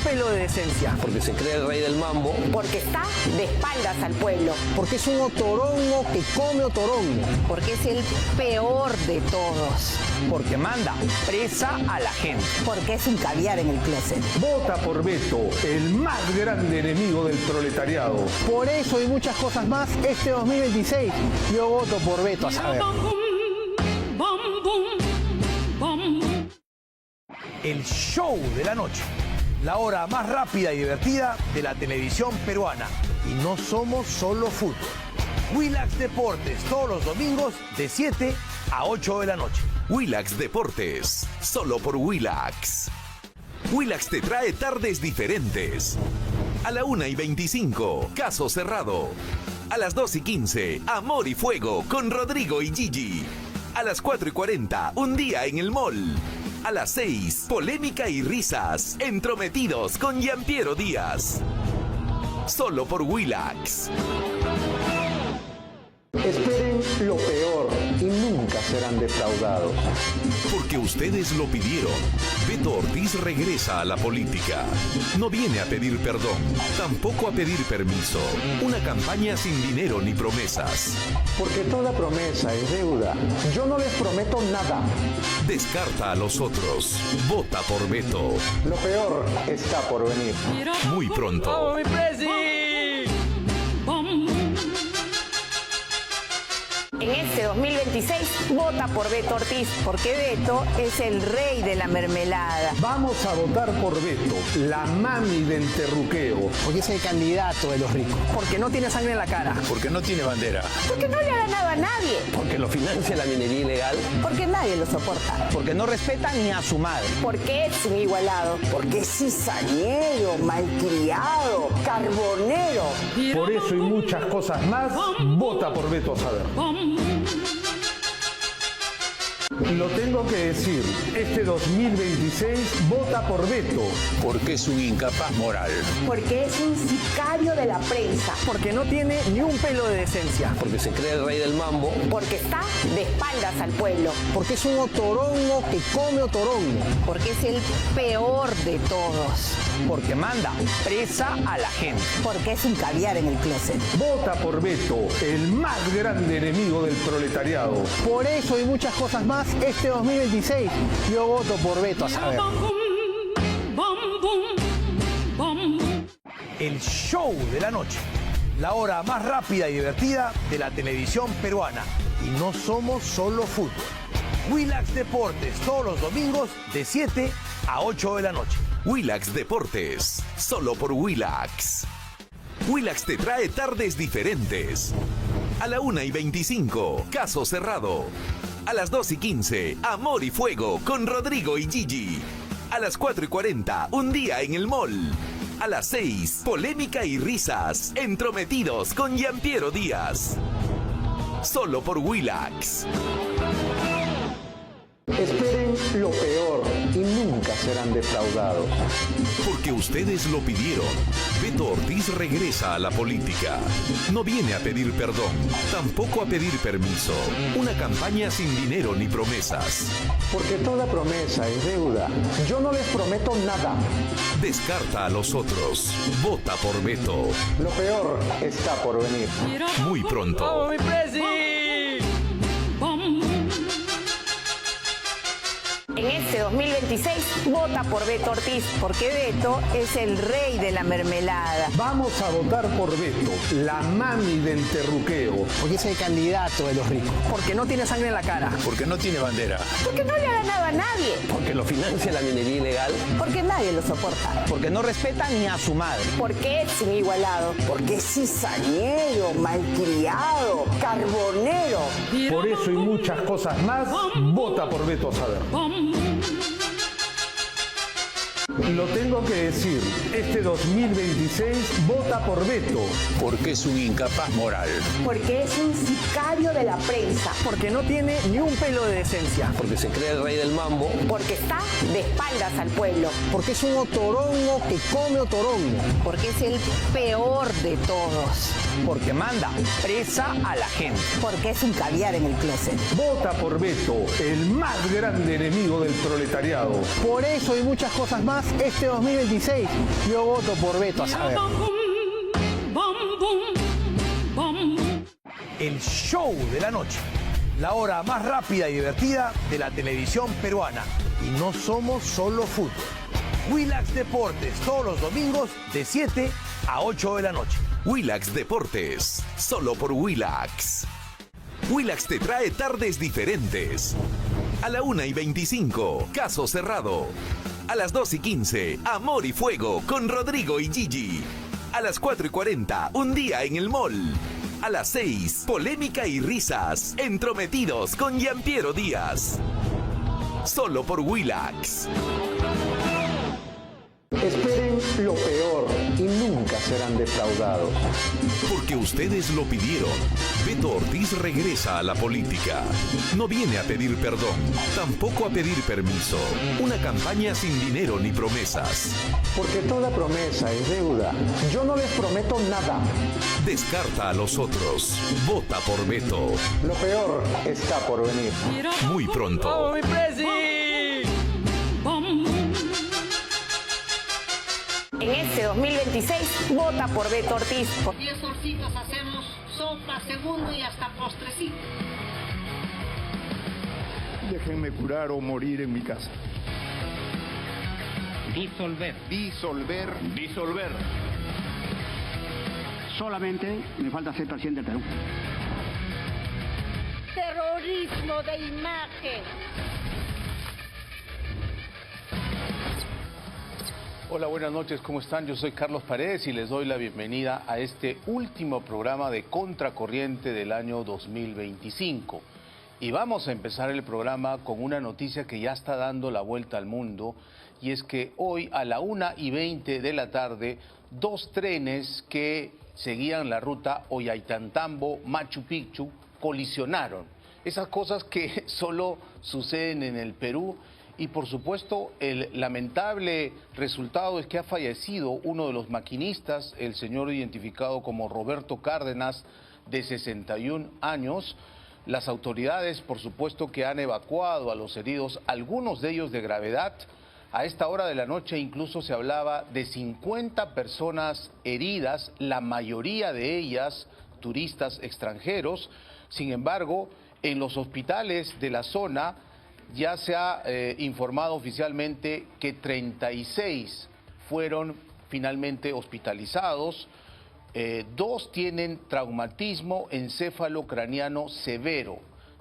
pelo de decencia. Porque se cree el rey del mambo. Porque está de espaldas al pueblo. Porque es un otorongo que come otorongo. Porque es el peor de todos. Porque manda presa a la gente. Porque es un caviar en el closet. Vota por Beto, el más grande enemigo del proletariado. Por eso y muchas cosas más, este 2026 yo voto por Beto a saber. El show de la noche, la hora más rápida y divertida de la televisión peruana. Y no somos solo fútbol. Willax Deportes, todos los domingos de 7 a 8 de la noche. Willax Deportes, solo por Willax. Willax te trae tardes diferentes. A la 1:25, Caso Cerrado. A las 2:15, Amor y Fuego con Rodrigo y Gigi. A las 4:40, Un día en el mall. A las 6, Polémica y risas, entrometidos con Gianpiero Díaz. Solo por Willax. Esperen lo peor y nunca serán defraudados. Porque ustedes lo pidieron. Beto Ortiz regresa a la política. No viene a pedir perdón, tampoco a pedir permiso. Una campaña sin dinero ni promesas. Porque toda promesa es deuda. Yo no les prometo nada. Descarta a los otros. Vota por Beto. Lo peor está por venir. Muy pronto. En este 2026, vota por Beto Ortiz, porque Beto es el rey de la mermelada. Vamos a votar por Beto, la mami del terruqueo. Porque es el candidato de los ricos. Porque no tiene sangre en la cara. Porque no tiene bandera. Porque no le ha ganado a nadie. Porque lo financia la minería ilegal. Porque nadie lo soporta. Porque no respeta ni a su madre. Porque es un igualado. Porque es cizañero, malcriado, carbonero. Por eso y muchas cosas más, vota por Beto a saber. Lo tengo que decir, este 2026 vota por Beto. Porque es un incapaz moral. Porque es un sicario de la prensa. Porque no tiene ni un pelo de decencia. Porque se cree el rey del mambo. Porque está de espaldas al pueblo. Porque es un otorongo que come otorongo. Porque es el peor de todos. Porque manda presa a la gente. Porque es un caviar en el closet. Vota por Beto, el más grande enemigo del proletariado. Por eso y muchas cosas más, este 2026 yo voto por Beto a saber. El show de la noche, la hora más rápida y divertida de la televisión peruana. Y no somos solo fútbol. Willax Deportes, todos los domingos de 7 a 8 de la noche. Willax Deportes, solo por Willax. Willax te trae tardes diferentes. A la 1:25, Caso Cerrado. A las 2:15, Amor y Fuego con Rodrigo y Gigi. A las 4:40, Un día en el mall. A las 6, Polémica y risas, entrometidos con Gianpiero Díaz. Solo por Willax. Esperen lo peor y nunca serán defraudados. Porque ustedes lo pidieron. Beto Ortiz regresa a la política. No viene a pedir perdón, tampoco a pedir permiso. Una campaña sin dinero ni promesas. Porque toda promesa es deuda. Yo no les prometo nada. Descarta a los otros. Vota por Beto. Lo peor está por venir. Muy pronto. En este 2026, vota por Beto Ortiz, porque Beto es el rey de la mermelada. Vamos a votar por Beto, la mami del terruqueo. Porque es el candidato de los ricos. Porque no tiene sangre en la cara. Porque no tiene bandera. Porque no le ha ganado a nadie. Porque lo financia la minería ilegal. Porque nadie lo soporta. Porque no respeta ni a su madre. Porque es un igualado. Porque es cizañero, malcriado, carbonero. Por eso y muchas cosas más, vota por Beto a saber. Lo tengo que decir, este 2026 vota por Beto. Porque es un incapaz moral. Porque es un sicario de la prensa. Porque no tiene ni un pelo de decencia. Porque se cree el rey del mambo. Porque está de espaldas al pueblo. Porque es un otorongo que come otorongo. Porque es el peor de todos. Porque manda presa a la gente. Porque es un caviar en el closet. Vota por Beto, el más grande enemigo del proletariado. Por eso y muchas cosas más, este 2026 yo voto por Beto, a saber. El show de la noche. La hora más rápida y divertida de la televisión peruana. Y no somos solo fútbol. Willax Deportes, todos los domingos de 7 a 8 de la noche. Willax Deportes, solo por Willax. Willax te trae tardes diferentes. A la 1:25, Caso Cerrado. A las 2:15, Amor y Fuego con Rodrigo y Gigi. A las 4:40, Un día en el mall. A las 6, Polémica y risas, Entrometidos con Gianpiero Díaz. Solo por Willax. Esperen lo peor y nunca serán defraudados. Porque ustedes lo pidieron. Beto Ortiz regresa a la política. No viene a pedir perdón, tampoco a pedir permiso. Una campaña sin dinero ni promesas. Porque toda promesa es deuda. Yo no les prometo nada. Descarta a los otros. Vota por Beto. Lo peor está por venir. Muy pronto. En este 2026, vota por Beto Ortiz. 10 orcitas hacemos sopa, segundo y hasta postrecito. Déjenme curar o morir en mi casa. Disolver. Disolver. Disolver. Solamente me falta ser presidente del Perú. Terrorismo de imagen. Hola, buenas noches, ¿cómo están? Yo soy Carlos Paredes y les doy la bienvenida a este último programa de Contracorriente del año 2025. Y vamos a empezar el programa con una noticia que ya está dando la vuelta al mundo, y es que hoy a la 1:20 de la tarde, 2 trenes que seguían la ruta Ollantaytambo-Machu Picchu colisionaron. Esas cosas que solo suceden en el Perú. Y por supuesto, el lamentable resultado es que ha fallecido uno de los maquinistas, el señor identificado como Roberto Cárdenas, de 61 años. Las autoridades, por supuesto, que han evacuado a los heridos, algunos de ellos de gravedad. A esta hora de la noche incluso se hablaba de 50 personas heridas, la mayoría de ellas turistas extranjeros. Sin embargo, en los hospitales de la zona ya se ha informado oficialmente que 36 fueron finalmente hospitalizados. 2 tienen traumatismo encéfalo-craneano severo.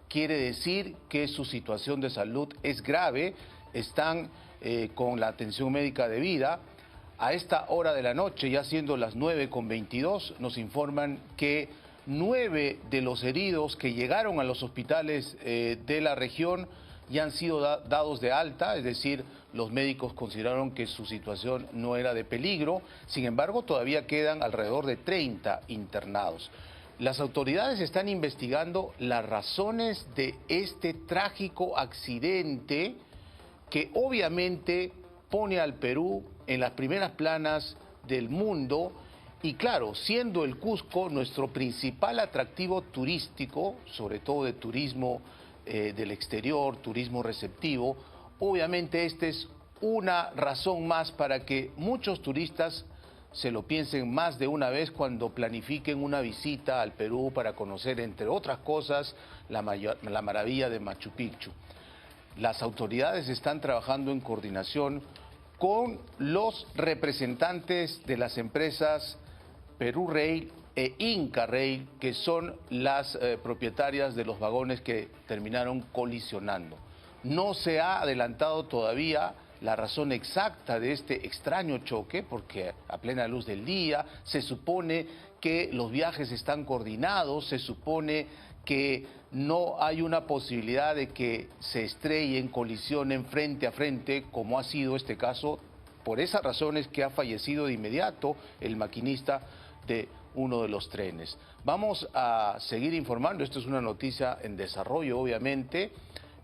Quiere decir que su situación de salud es grave, están con la atención médica debida. A esta hora de la noche, ya siendo las 9:22, nos informan que 9 de los heridos que llegaron a los hospitales de la región ya han sido dados de alta, es decir, los médicos consideraron que su situación no era de peligro. Sin embargo, todavía quedan alrededor de 30 internados. Las autoridades están investigando las razones de este trágico accidente que obviamente pone al Perú en las primeras planas del mundo. Y claro, siendo el Cusco nuestro principal atractivo turístico, sobre todo de turismo del exterior, turismo receptivo, obviamente esta es una razón más para que muchos turistas se lo piensen más de una vez cuando planifiquen una visita al Perú para conocer, entre otras cosas, la maravilla de Machu Picchu. Las autoridades están trabajando en coordinación con los representantes de las empresas Perú Rail e Inca Rail, que son las propietarias de los vagones que terminaron colisionando. No se ha adelantado todavía la razón exacta de este extraño choque, porque a plena luz del día se supone que los viajes están coordinados, se supone que no hay una posibilidad de que se estrellen, colisionen frente a frente, como ha sido este caso. Por esas razones que ha fallecido de inmediato el maquinista de uno de los trenes. Vamos a seguir informando, esto es una noticia en desarrollo obviamente.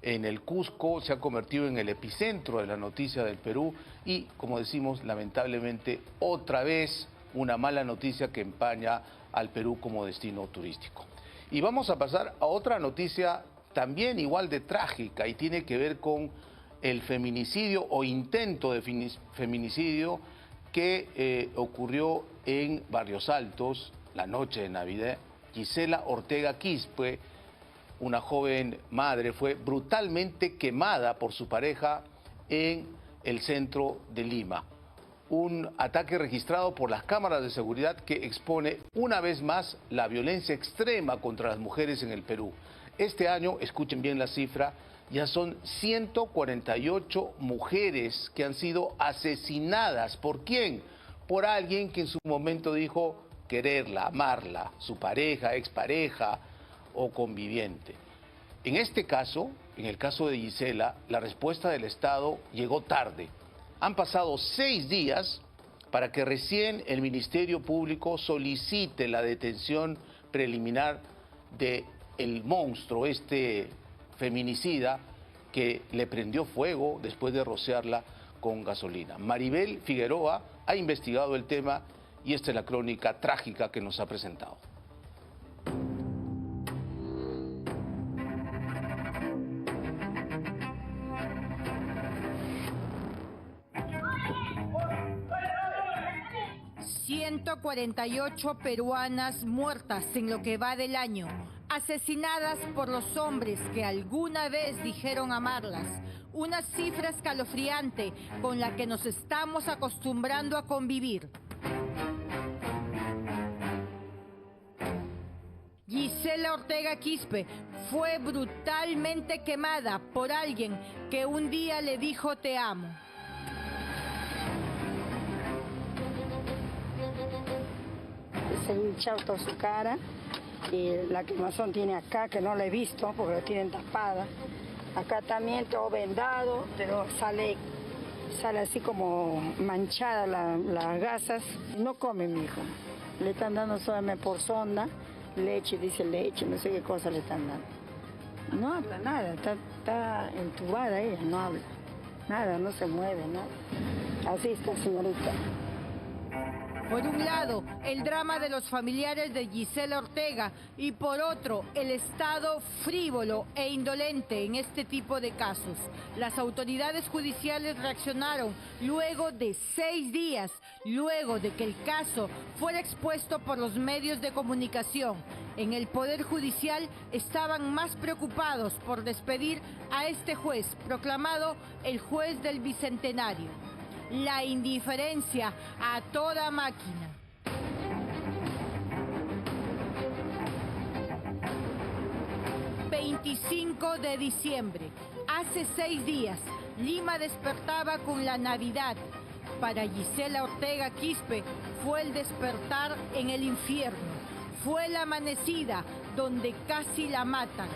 En el Cusco se ha convertido en el epicentro de la noticia del Perú y, como decimos, lamentablemente otra vez una mala noticia que empaña al Perú como destino turístico. Y vamos a pasar a otra noticia también igual de trágica y tiene que ver con el feminicidio o intento de feminicidio que ocurrió en Barrios Altos la noche de Navidad. Gisela Ortega Quispe, una joven madre, fue brutalmente quemada por su pareja en el centro de Lima. Un ataque registrado por las cámaras de seguridad que expone una vez más la violencia extrema contra las mujeres en el Perú. Este año, escuchen bien la cifra, ya son 148 mujeres que han sido asesinadas. ¿Por quién? Por alguien que en su momento dijo quererla, amarla, su pareja, expareja o conviviente. En este caso, en el caso de Gisela, la respuesta del Estado llegó tarde. Han pasado 6 días para que recién el Ministerio Público solicite la detención preliminar del monstruo, este feminicida, que le prendió fuego después de rociarla con gasolina. Maribel Figueroa ha investigado el tema y esta es la crónica trágica que nos ha presentado. ...148 peruanas muertas en lo que va del año, asesinadas por los hombres que alguna vez dijeron amarlas. Una cifra escalofriante con la que nos estamos acostumbrando a convivir. Gisela Ortega Quispe fue brutalmente quemada por alguien que un día le dijo te amo. Se ha hinchado toda su cara y la quemazón tiene acá, que no la he visto porque la tienen tapada. Acá también todo vendado, pero sale así como manchada las gasas. No come mi hijo, le están dando solamente por sonda, leche, dice leche, no sé qué cosa le están dando. No habla nada, está entubada ella, no habla nada, no se mueve, nada. Así está, señorita. Por un lado, el drama de los familiares de Gisela Ortega y por otro, el Estado frívolo e indolente en este tipo de casos. Las autoridades judiciales reaccionaron luego de 6 días, luego de que el caso fuera expuesto por los medios de comunicación. En el Poder Judicial estaban más preocupados por despedir a este juez, proclamado el juez del Bicentenario. La indiferencia a toda máquina. ...25 de diciembre... Hace 6 días... Lima despertaba con la Navidad. Para Gisela Ortega Quispe... fue el despertar en el infierno. Fue la amanecida... donde casi la matan.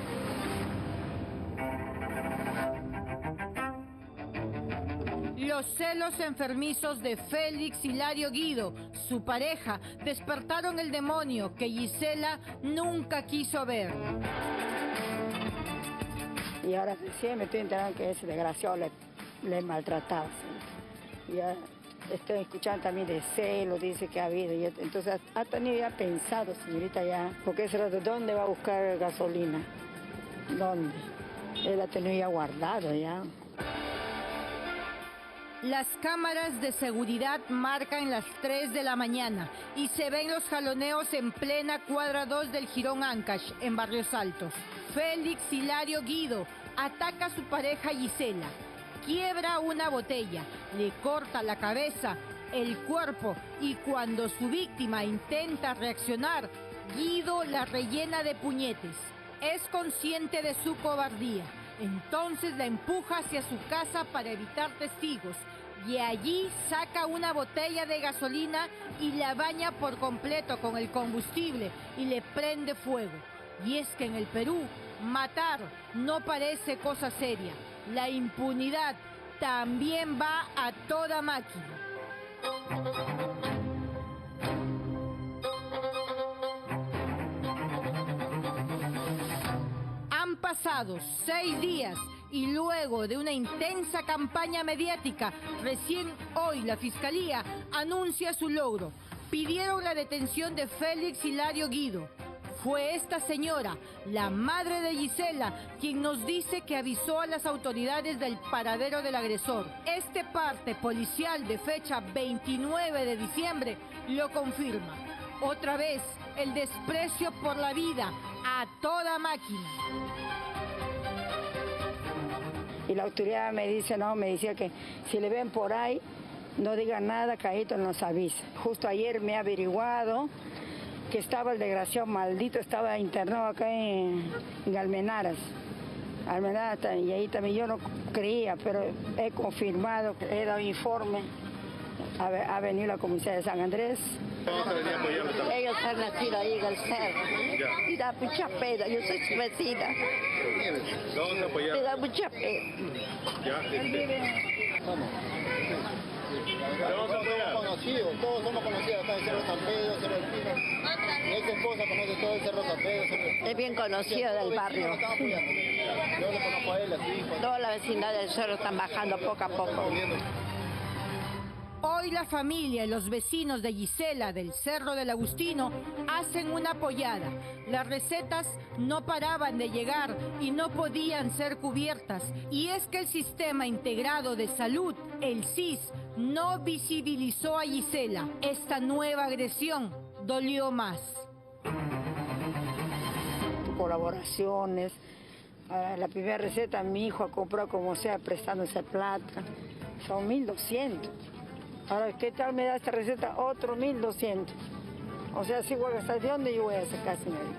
Los celos enfermizos de Félix Hilario Guido, su pareja, despertaron el demonio que Gisela nunca quiso ver. Y ahora recién me estoy enterando que ese desgraciado le maltrataba. ¿Sí? Y ahora estoy escuchando también de celos, dice que ha habido. Y entonces ha tenido ya pensado, señorita, ya, porque ese rato, ¿dónde va a buscar gasolina? ¿Dónde? Él ha tenido ya guardado ya. Las cámaras de seguridad marcan las 3 de la mañana y se ven los jaloneos en plena cuadra 2 del Jirón Ancash, en Barrios Altos. Félix Hilario Guido ataca a su pareja Gisela, quiebra una botella, le corta la cabeza, el cuerpo y cuando su víctima intenta reaccionar, Guido la rellena de puñetes. Es consciente de su cobardía. Entonces la empuja hacia su casa para evitar testigos y allí saca una botella de gasolina y la baña por completo con el combustible y le prende fuego. Y es que en el Perú, matar no parece cosa seria. La impunidad también va a toda máquina. Han pasado 6 días y luego de una intensa campaña mediática, recién hoy la Fiscalía anuncia su logro. Pidieron la detención de Félix Hilario Guido. Fue esta señora, la madre de Gisela, quien nos dice que avisó a las autoridades del paradero del agresor. Este parte policial de fecha 29 de diciembre lo confirma. Otra vez, el desprecio por la vida a toda máquina. Y la autoridad me dice, no, me decía que si le ven por ahí, no digan nada, Caíto nos avisa. Justo ayer me ha averiguado que estaba el desgraciado maldito, estaba internado acá en Almenaras. Y ahí también yo no creía, pero he confirmado, he dado informe. Ha venido la comisaría de San Andrés. Ellos han nacido ahí en el cerro. Y da mucha pena, yo soy su vecina. Me da mucha pena. Todos somos conocidos acá en Cerro San Pedro, Cerro del Pino. Mi ex esposa conoce todo el Cerro San Pedro. Es bien conocido del barrio. Yo le conozco a él, a su hijo. Toda la vecindad del cerro están bajando poco a poco. Hoy la familia y los vecinos de Gisela del Cerro del Agustino hacen una pollada. Las recetas no paraban de llegar y no podían ser cubiertas. Y es que el Sistema Integrado de Salud, el SIS, no visibilizó a Gisela. Esta nueva agresión dolió más. Colaboraciones. La primera receta mi hijo ha comprado como sea prestándose plata. Son 1.200. Ahora, ¿qué tal me da esta receta? Otro 1.200. O sea, si voy a gastar, ¿de dónde yo voy a sacar, señorita?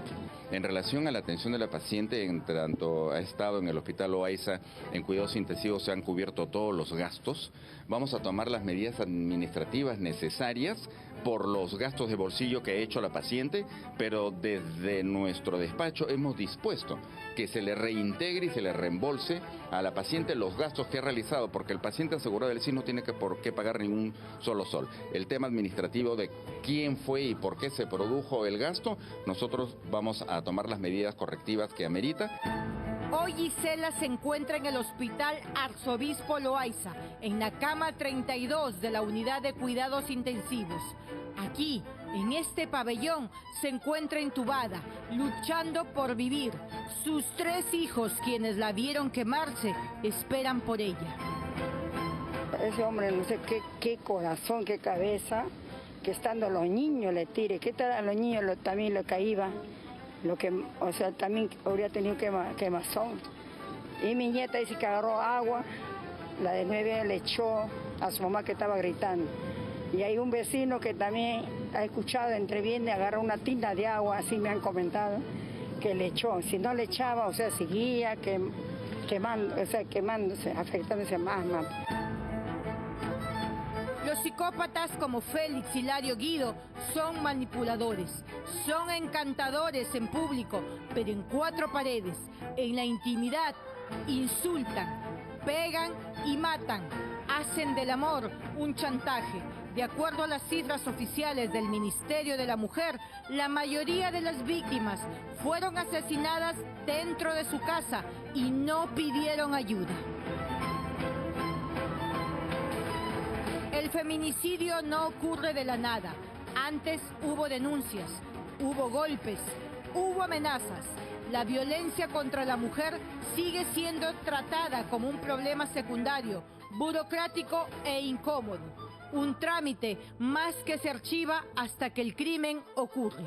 En relación a la atención de la paciente, en tanto ha estado en el Hospital Loaiza en cuidados intensivos, se han cubierto todos los gastos. Vamos a tomar las medidas administrativas necesarias por los gastos de bolsillo que ha hecho la paciente, pero desde nuestro despacho hemos dispuesto que se le reintegre y se le reembolse a la paciente los gastos que ha realizado, porque el paciente asegurado del SIS no tiene por qué pagar ningún solo sol. El tema administrativo de quién fue y por qué se produjo el gasto, nosotros vamos a tomar las medidas correctivas que amerita. Hoy Gisela se encuentra en el Hospital Arzobispo Loaiza, en la cama 32 de la unidad de cuidados intensivos. Aquí, en este pabellón, se encuentra intubada, luchando por vivir. Sus 3 hijos, quienes la vieron quemarse, esperan por ella. Ese hombre, no sé qué corazón, qué cabeza, que estando los niños le tire. ¿Qué tal a los niños también lo caía? O sea, también habría tenido quemazón. Y mi nieta dice que agarró agua, la de 9 años le echó a su mamá que estaba gritando. Y hay un vecino que también ha escuchado, entreviene, agarró una tina de agua, así me han comentado, que le echó. Si no le echaba, o sea, seguía quemándose, afectándose más. Los psicópatas como Félix Hilario Guido son manipuladores, son encantadores en público, pero en 4 paredes, en la intimidad, insultan, pegan y matan, hacen del amor un chantaje. De acuerdo a las cifras oficiales del Ministerio de la Mujer, la mayoría de las víctimas fueron asesinadas dentro de su casa y no pidieron ayuda. El feminicidio no ocurre de la nada. Antes hubo denuncias, hubo golpes, hubo amenazas. La violencia contra la mujer sigue siendo tratada como un problema secundario, burocrático e incómodo. Un trámite más que se archiva hasta que el crimen ocurre.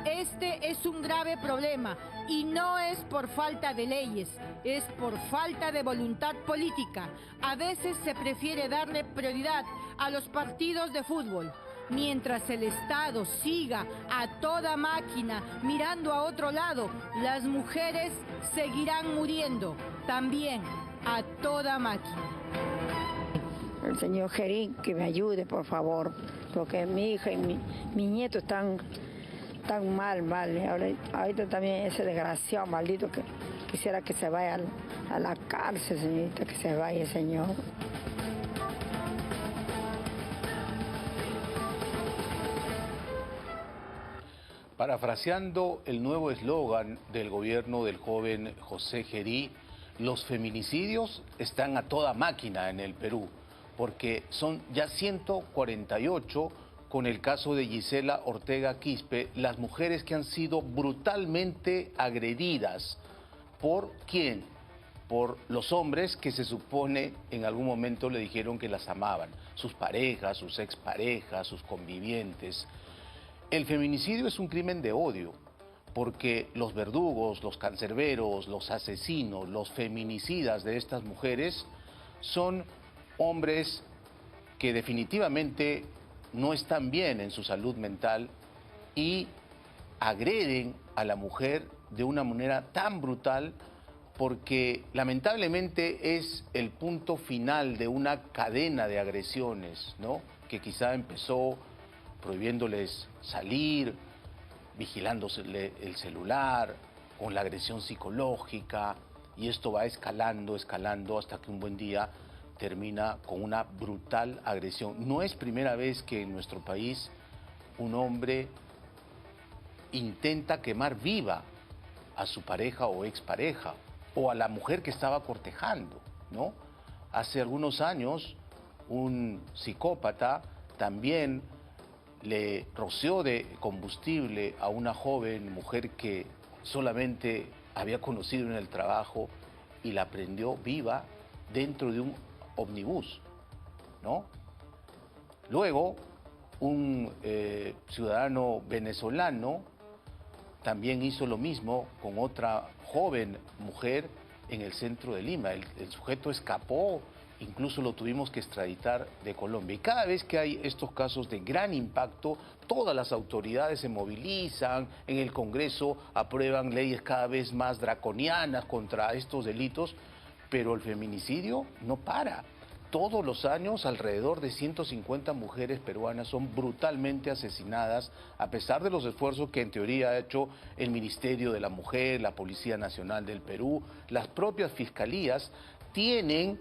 Este es un grave problema y no es por falta de leyes, es por falta de voluntad política. A veces se prefiere darle prioridad a los partidos de fútbol. Mientras el Estado siga a toda máquina mirando a otro lado, las mujeres seguirán muriendo también a toda máquina. El señor Gerín que me ayude, por favor, porque mi hija y mi nieto están mal. Ahorita también ese desgraciado maldito que quisiera que se vaya a la cárcel, señorita, que se vaya, señor. Parafraseando el nuevo eslogan del gobierno del joven José Gerí, los feminicidios están a toda máquina en el Perú, porque son ya 148 con el caso de Gisela Ortega Quispe, las mujeres que han sido brutalmente agredidas. ¿Por quién? Por los hombres que se supone en algún momento le dijeron que las amaban, sus parejas, sus exparejas, sus convivientes. El feminicidio es un crimen de odio, porque los verdugos, los cancerberos, los asesinos, los feminicidas de estas mujeres son hombres que definitivamente no están bien en su salud mental y agreden a la mujer de una manera tan brutal, porque lamentablemente es el punto final de una cadena de agresiones, ¿no? Que quizá empezó prohibiéndoles salir, vigilándose el celular, con la agresión psicológica, y esto va escalando, hasta que un buen día termina con una brutal agresión. No es primera vez que en nuestro país un hombre intenta quemar viva a su pareja o expareja, o a la mujer que estaba cortejando, ¿no? Hace algunos años un psicópata también le roció de combustible a una joven mujer que solamente había conocido en el trabajo y la prendió viva dentro de un ómnibus, ¿no? Luego, un ciudadano venezolano también hizo lo mismo con otra joven mujer en el centro de Lima. El sujeto escapó, incluso lo tuvimos que extraditar de Colombia. Y cada vez que hay estos casos de gran impacto, todas las autoridades se movilizan, en el Congreso aprueban leyes cada vez más draconianas contra estos delitos, pero el feminicidio no para. Todos los años alrededor de 150 mujeres peruanas son brutalmente asesinadas, a pesar de los esfuerzos que en teoría ha hecho el Ministerio de la Mujer, la Policía Nacional del Perú. Las propias fiscalías tienen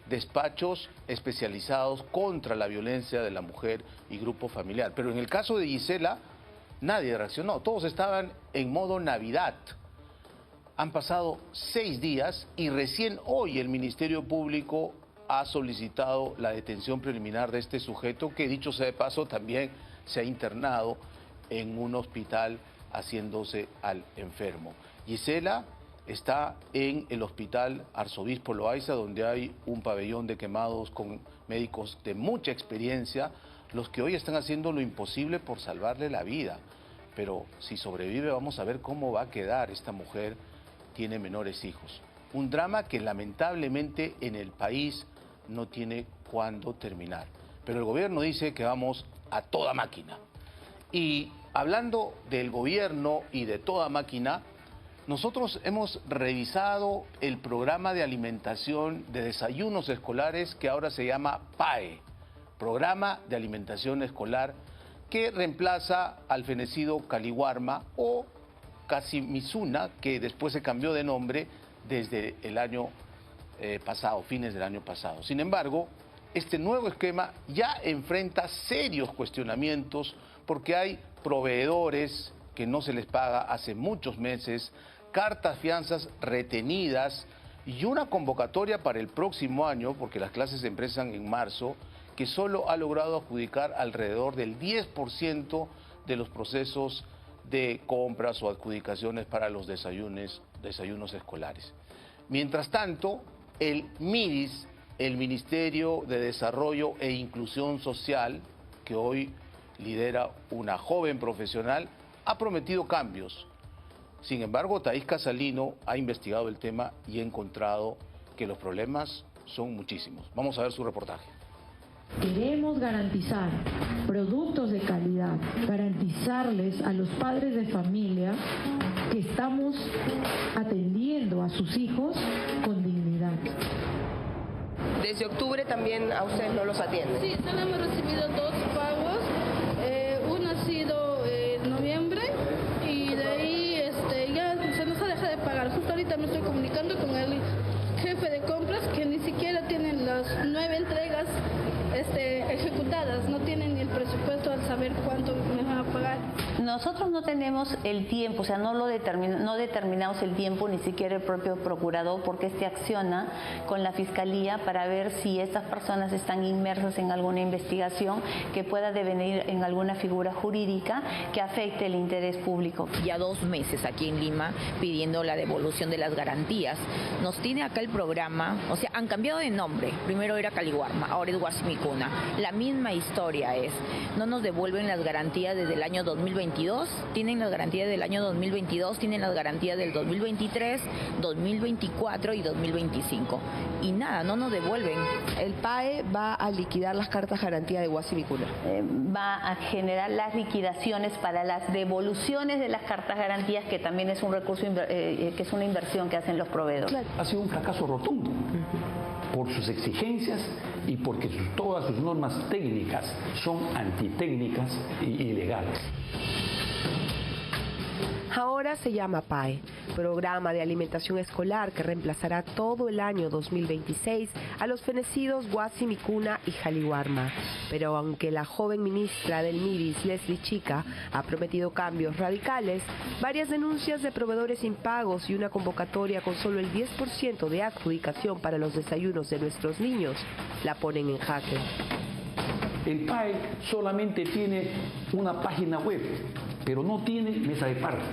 despachos especializados contra la violencia de la mujer y grupo familiar. Pero en el caso de Gisela, nadie reaccionó, todos estaban en modo Navidad. Han pasado 6 días y recién hoy el Ministerio Público ha solicitado la detención preliminar de este sujeto, que dicho sea de paso también se ha internado en un hospital haciéndose al enfermo. Gisela está en el Hospital Arzobispo Loaiza, donde hay un pabellón de quemados con médicos de mucha experiencia, los que hoy están haciendo lo imposible por salvarle la vida. Pero si sobrevive, vamos a ver cómo va a quedar. Esta mujer tiene menores hijos. Un drama que lamentablemente en el país no tiene cuándo terminar. Pero el gobierno dice que vamos a toda máquina. Y hablando del gobierno y de toda máquina, nosotros hemos revisado el programa de alimentación de desayunos escolares que ahora se llama PAE, Programa de Alimentación Escolar, que reemplaza al fenecido Caliwarma o Casimizuna, que después se cambió de nombre desde el año pasado, fines del año pasado. Sin embargo, este nuevo esquema ya enfrenta serios cuestionamientos porque hay proveedores que no se les paga hace muchos meses, cartas fianzas retenidas y una convocatoria para el próximo año, porque las clases empiezan en marzo, que solo ha logrado adjudicar alrededor del 10% de los procesos de compras o adjudicaciones para los desayunos escolares. Mientras tanto, el MIDIS, el Ministerio de Desarrollo e Inclusión Social, que hoy lidera una joven profesional, ha prometido cambios. Sin embargo, Thais Casalino ha investigado el tema y ha encontrado que los problemas son muchísimos. Vamos a ver su reportaje. Queremos garantizar productos de calidad, garantizarles a los padres de familia que estamos atendiendo a sus hijos con dignidad. Desde octubre también a ustedes no los atienden. Sí, solo hemos recibido 2 pagos. Uno ha sido en noviembre y de ahí ya se nos ha dejado de pagar. Justo ahorita me estoy comunicando con el jefe de compras que ni siquiera tienen las 9 entregas ejecutadas, no tienen ni el presupuesto al saber cuánto me van a pagar. No Nosotros no tenemos el tiempo, o sea, no determinamos el tiempo, ni siquiera el propio procurador, porque acciona con la Fiscalía para ver si estas personas están inmersas en alguna investigación que pueda devenir en alguna figura jurídica que afecte el interés público. Ya 2 meses aquí en Lima pidiendo la devolución de las garantías. Nos tiene acá el programa, o sea, han cambiado de nombre. Primero era Caliwarma, ahora es Guasimicuna. La misma historia es, no nos devuelven las garantías desde el año 2022, tienen las garantías del año 2022, tienen las garantías del 2023, 2024 y 2025. Y nada, no nos devuelven. El PAE va a liquidar las cartas garantía de Guasimicuna. Va a generar las liquidaciones para las devoluciones de las cartas garantías, que también es un recurso, que es una inversión que hacen los proveedores. Ha sido un fracaso rotundo por sus exigencias y porque todas sus normas técnicas son antitécnicas e ilegales. Ahora se llama PAE, Programa de Alimentación Escolar, que reemplazará todo el año 2026 a los fenecidos Guasimicuna y Jaliwarma. Pero aunque la joven ministra del MIRIS, Leslie Chica, ha prometido cambios radicales, varias denuncias de proveedores impagos y una convocatoria con solo el 10% de adjudicación para los desayunos de nuestros niños la ponen en jaque. El PAE solamente tiene una página web, pero no tiene mesa de parte.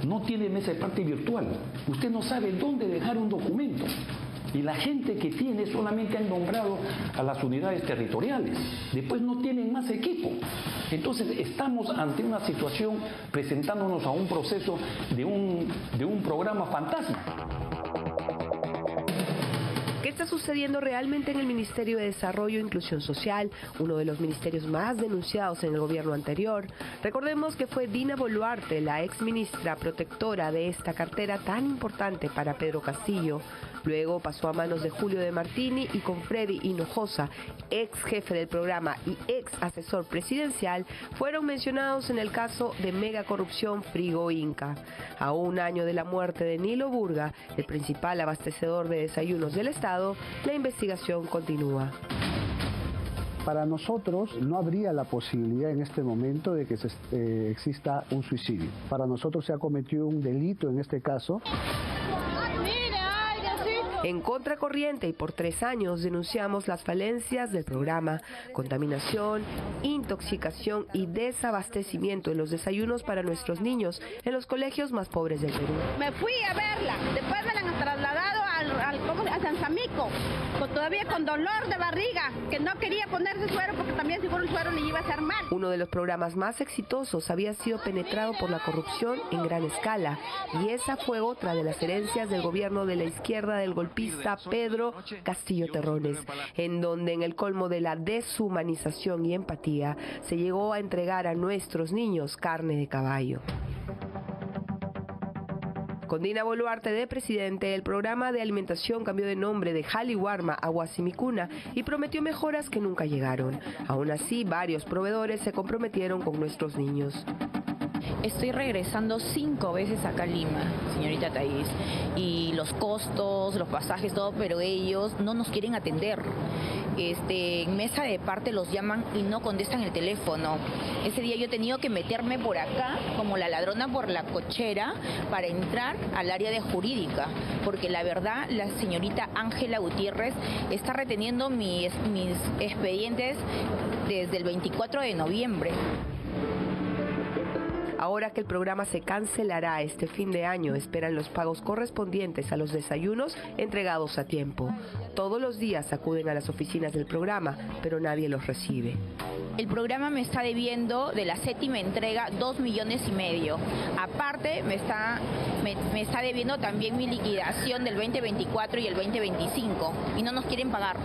No tiene mesa de parte virtual. Usted no sabe dónde dejar un documento. Y la gente que tiene solamente han nombrado a las unidades territoriales. Después no tienen más equipo. Entonces estamos ante una situación presentándonos a un proceso de un programa fantasma. ¿Qué está sucediendo realmente en el Ministerio de Desarrollo e Inclusión Social, uno de los ministerios más denunciados en el gobierno anterior? Recordemos que fue Dina Boluarte, la exministra protectora de esta cartera tan importante para Pedro Castillo. Luego pasó a manos de Julio de Martini y con Freddy Hinojosa, ex jefe del programa y ex asesor presidencial, fueron mencionados en el caso de megacorrupción Frigo Inca. A un año de la muerte de Nilo Burga, el principal abastecedor de desayunos del Estado, la investigación continúa. Para nosotros no habría la posibilidad en este momento de que exista un suicidio. Para nosotros se ha cometido un delito en este caso. En Contracorriente y por 3 años denunciamos las falencias del programa, contaminación, intoxicación y desabastecimiento en los desayunos para nuestros niños en los colegios más pobres del Perú. Me fui a verla, después me la han trasladado a San Samico, todavía con dolor de barriga, que no quería ponerse suero porque también si fuera un suero le iba a hacer mal. Uno de los programas más exitosos había sido penetrado por la corrupción en gran escala, y esa fue otra de las herencias del gobierno de la izquierda del golpista Pedro Castillo Terrones, en donde en el colmo de la deshumanización y empatía se llegó a entregar a nuestros niños carne de caballo. Con Dina Boluarte de presidente, el programa de alimentación cambió de nombre de Jaliwarma a Guasimicuna y prometió mejoras que nunca llegaron. Aún así, varios proveedores se comprometieron con nuestros niños. Estoy regresando 5 veces acá a Lima, señorita Thais, y los costos, los pasajes, todo, pero ellos no nos quieren atender. En mesa de parte los llaman y no contestan el teléfono. Ese día yo he tenido que meterme por acá, como la ladrona por la cochera, para entrar al área de jurídica, porque la verdad la señorita Ángela Gutiérrez está reteniendo mis expedientes desde el 24 de noviembre. Ahora que el programa se cancelará este fin de año, esperan los pagos correspondientes a los desayunos entregados a tiempo. Todos los días acuden a las oficinas del programa, pero nadie los recibe. El programa me está debiendo de la 7ª entrega 2,5 millones. Aparte me está debiendo también mi liquidación del 2024 y el 2025 y no nos quieren pagar.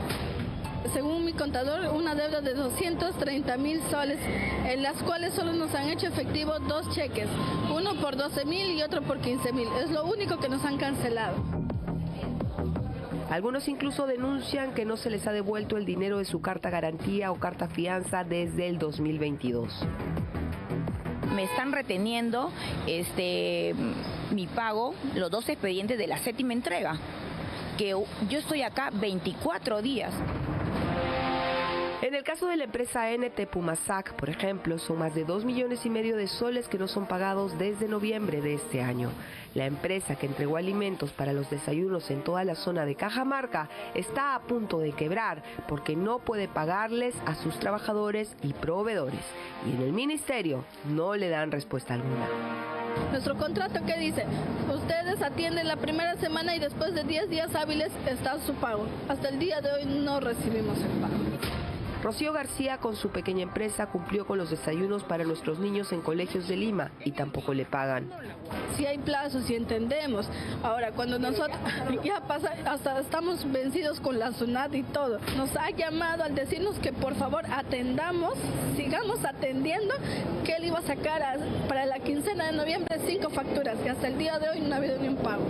Según mi contador, una deuda de 230,000 soles, en las cuales solo nos han hecho efectivo 2 cheques, uno por 12,000 y otro por 15,000. Es lo único que nos han cancelado. Algunos incluso denuncian que no se les ha devuelto el dinero de su carta garantía o carta fianza desde el 2022. Me están reteniendo mi pago, los 2 expedientes de la 7ª entrega, que yo estoy acá 24 días. En el caso de la empresa NT Pumasac, por ejemplo, son más de 2,5 millones de soles que no son pagados desde noviembre de este año. La empresa que entregó alimentos para los desayunos en toda la zona de Cajamarca está a punto de quebrar porque no puede pagarles a sus trabajadores y proveedores. Y en el ministerio no le dan respuesta alguna. Nuestro contrato, ¿qué dice? Ustedes atienden la primera semana y después de 10 días hábiles está su pago. Hasta el día de hoy no recibimos el pago. Rocío García, con su pequeña empresa, cumplió con los desayunos para nuestros niños en colegios de Lima y tampoco le pagan. Sí hay plazos y entendemos. Ahora, cuando nosotros ya pasa, hasta estamos vencidos con la SUNAT y todo, nos ha llamado al decirnos que por favor atendamos, sigamos atendiendo, que él iba a sacar para la quincena de noviembre 5 facturas y hasta el día de hoy no ha habido ni un pago.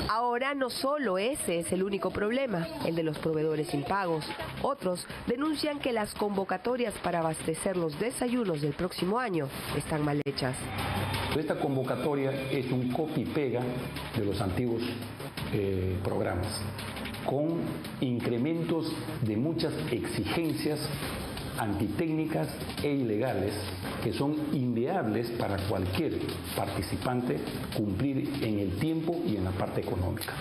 Ahora no solo ese es el único problema, el de los proveedores impagos. Otros denuncian que las convocatorias para abastecer los desayunos del próximo año están mal hechas. Esta convocatoria es un copy-pega de los antiguos programas, con incrementos de muchas exigencias antitécnicas e ilegales que son inviables para cualquier participante cumplir en el tiempo y en la parte económica.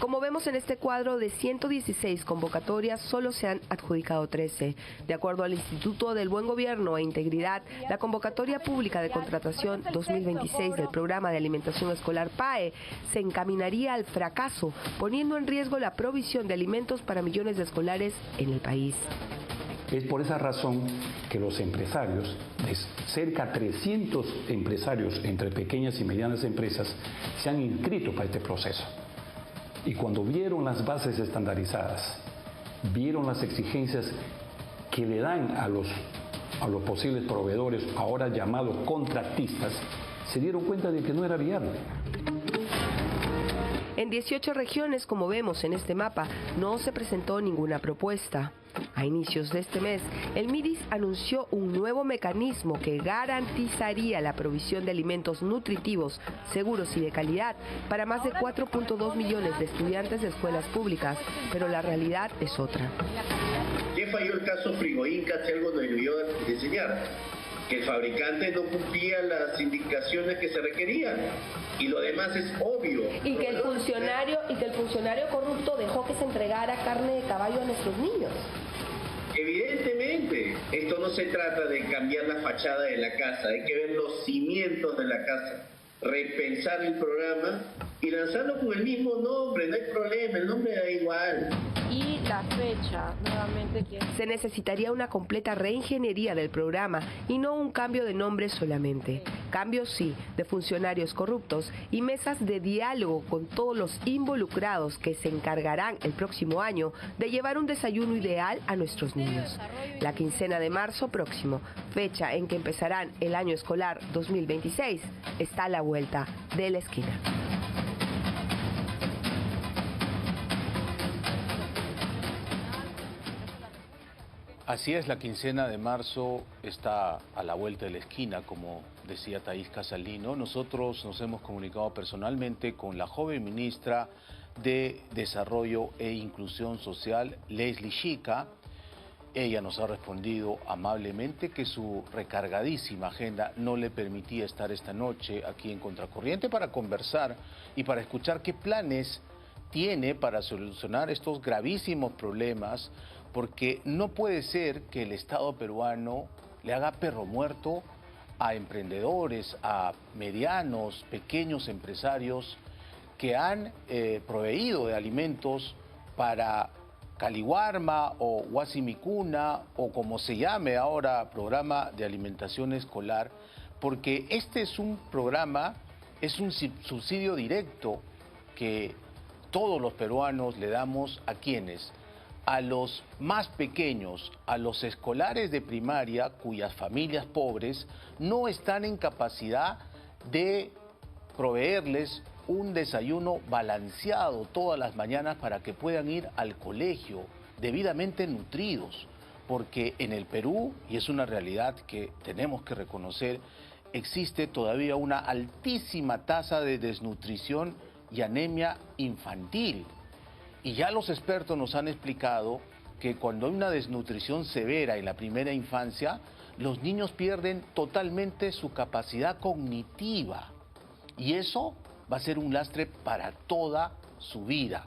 Como vemos en este cuadro, de 116 convocatorias, solo se han adjudicado 13. De acuerdo al Instituto del Buen Gobierno e Integridad, la convocatoria pública de contratación 2026 del Programa de Alimentación Escolar PAE se encaminaría al fracaso, poniendo en riesgo la provisión de alimentos para millones de escolares en el país. Es por esa razón que los empresarios, de cerca de 300 empresarios entre pequeñas y medianas empresas, se han inscrito para este proceso. Y cuando vieron las bases estandarizadas, vieron las exigencias que le dan a los posibles proveedores, ahora llamados contratistas, se dieron cuenta de que no era viable. En 18 regiones, como vemos en este mapa, no se presentó ninguna propuesta. A inicios de este mes, el MIDIS anunció un nuevo mecanismo que garantizaría la provisión de alimentos nutritivos, seguros y de calidad para más de 4.2 millones de estudiantes de escuelas públicas, pero la realidad es otra. ¿Qué falló el caso Frigoinca si algo nos ayudó a diseñar? Que el fabricante no cumplía las indicaciones que se requerían. Y lo demás es obvio. Y que el funcionario corrupto dejó que se entregara carne de caballo a nuestros niños. Evidentemente, esto no se trata de cambiar la fachada de la casa, hay que ver los cimientos de la casa, repensar el programa y lanzarlo con el mismo nombre, no hay problema, el nombre da igual. Y la fecha, nuevamente, que se necesitaría una completa reingeniería del programa y no un cambio de nombre solamente. Cambios sí, de funcionarios corruptos y mesas de diálogo con todos los involucrados que se encargarán el próximo año de llevar un desayuno ideal a nuestros niños. La quincena de marzo próximo, fecha en que empezarán el año escolar 2026, está a la vuelta de la esquina. Así es, la quincena de marzo está a la vuelta de la esquina, como decía Thaís Casalino. Nosotros nos hemos comunicado personalmente con la joven ministra de Desarrollo e Inclusión Social, Leslie Chica. Ella nos ha respondido amablemente que su recargadísima agenda no le permitía estar esta noche aquí en Contracorriente para conversar y para escuchar qué planes tiene para solucionar estos gravísimos problemas, porque no puede ser que el Estado peruano le haga perro muerto a emprendedores, a medianos, pequeños empresarios que han proveído de alimentos para Caliwarma o Huasimicuna o como se llame ahora, programa de alimentación escolar, porque este es un programa, es un subsidio directo que todos los peruanos le damos a quienes, a los más pequeños, a los escolares de primaria cuyas familias pobres no están en capacidad de proveerles un desayuno balanceado todas las mañanas para que puedan ir al colegio debidamente nutridos, porque en el Perú, y es una realidad que tenemos que reconocer, existe todavía una altísima tasa de desnutrición y anemia infantil. Y ya los expertos nos han explicado que cuando hay una desnutrición severa en la primera infancia, los niños pierden totalmente su capacidad cognitiva. Y eso va a ser un lastre para toda su vida.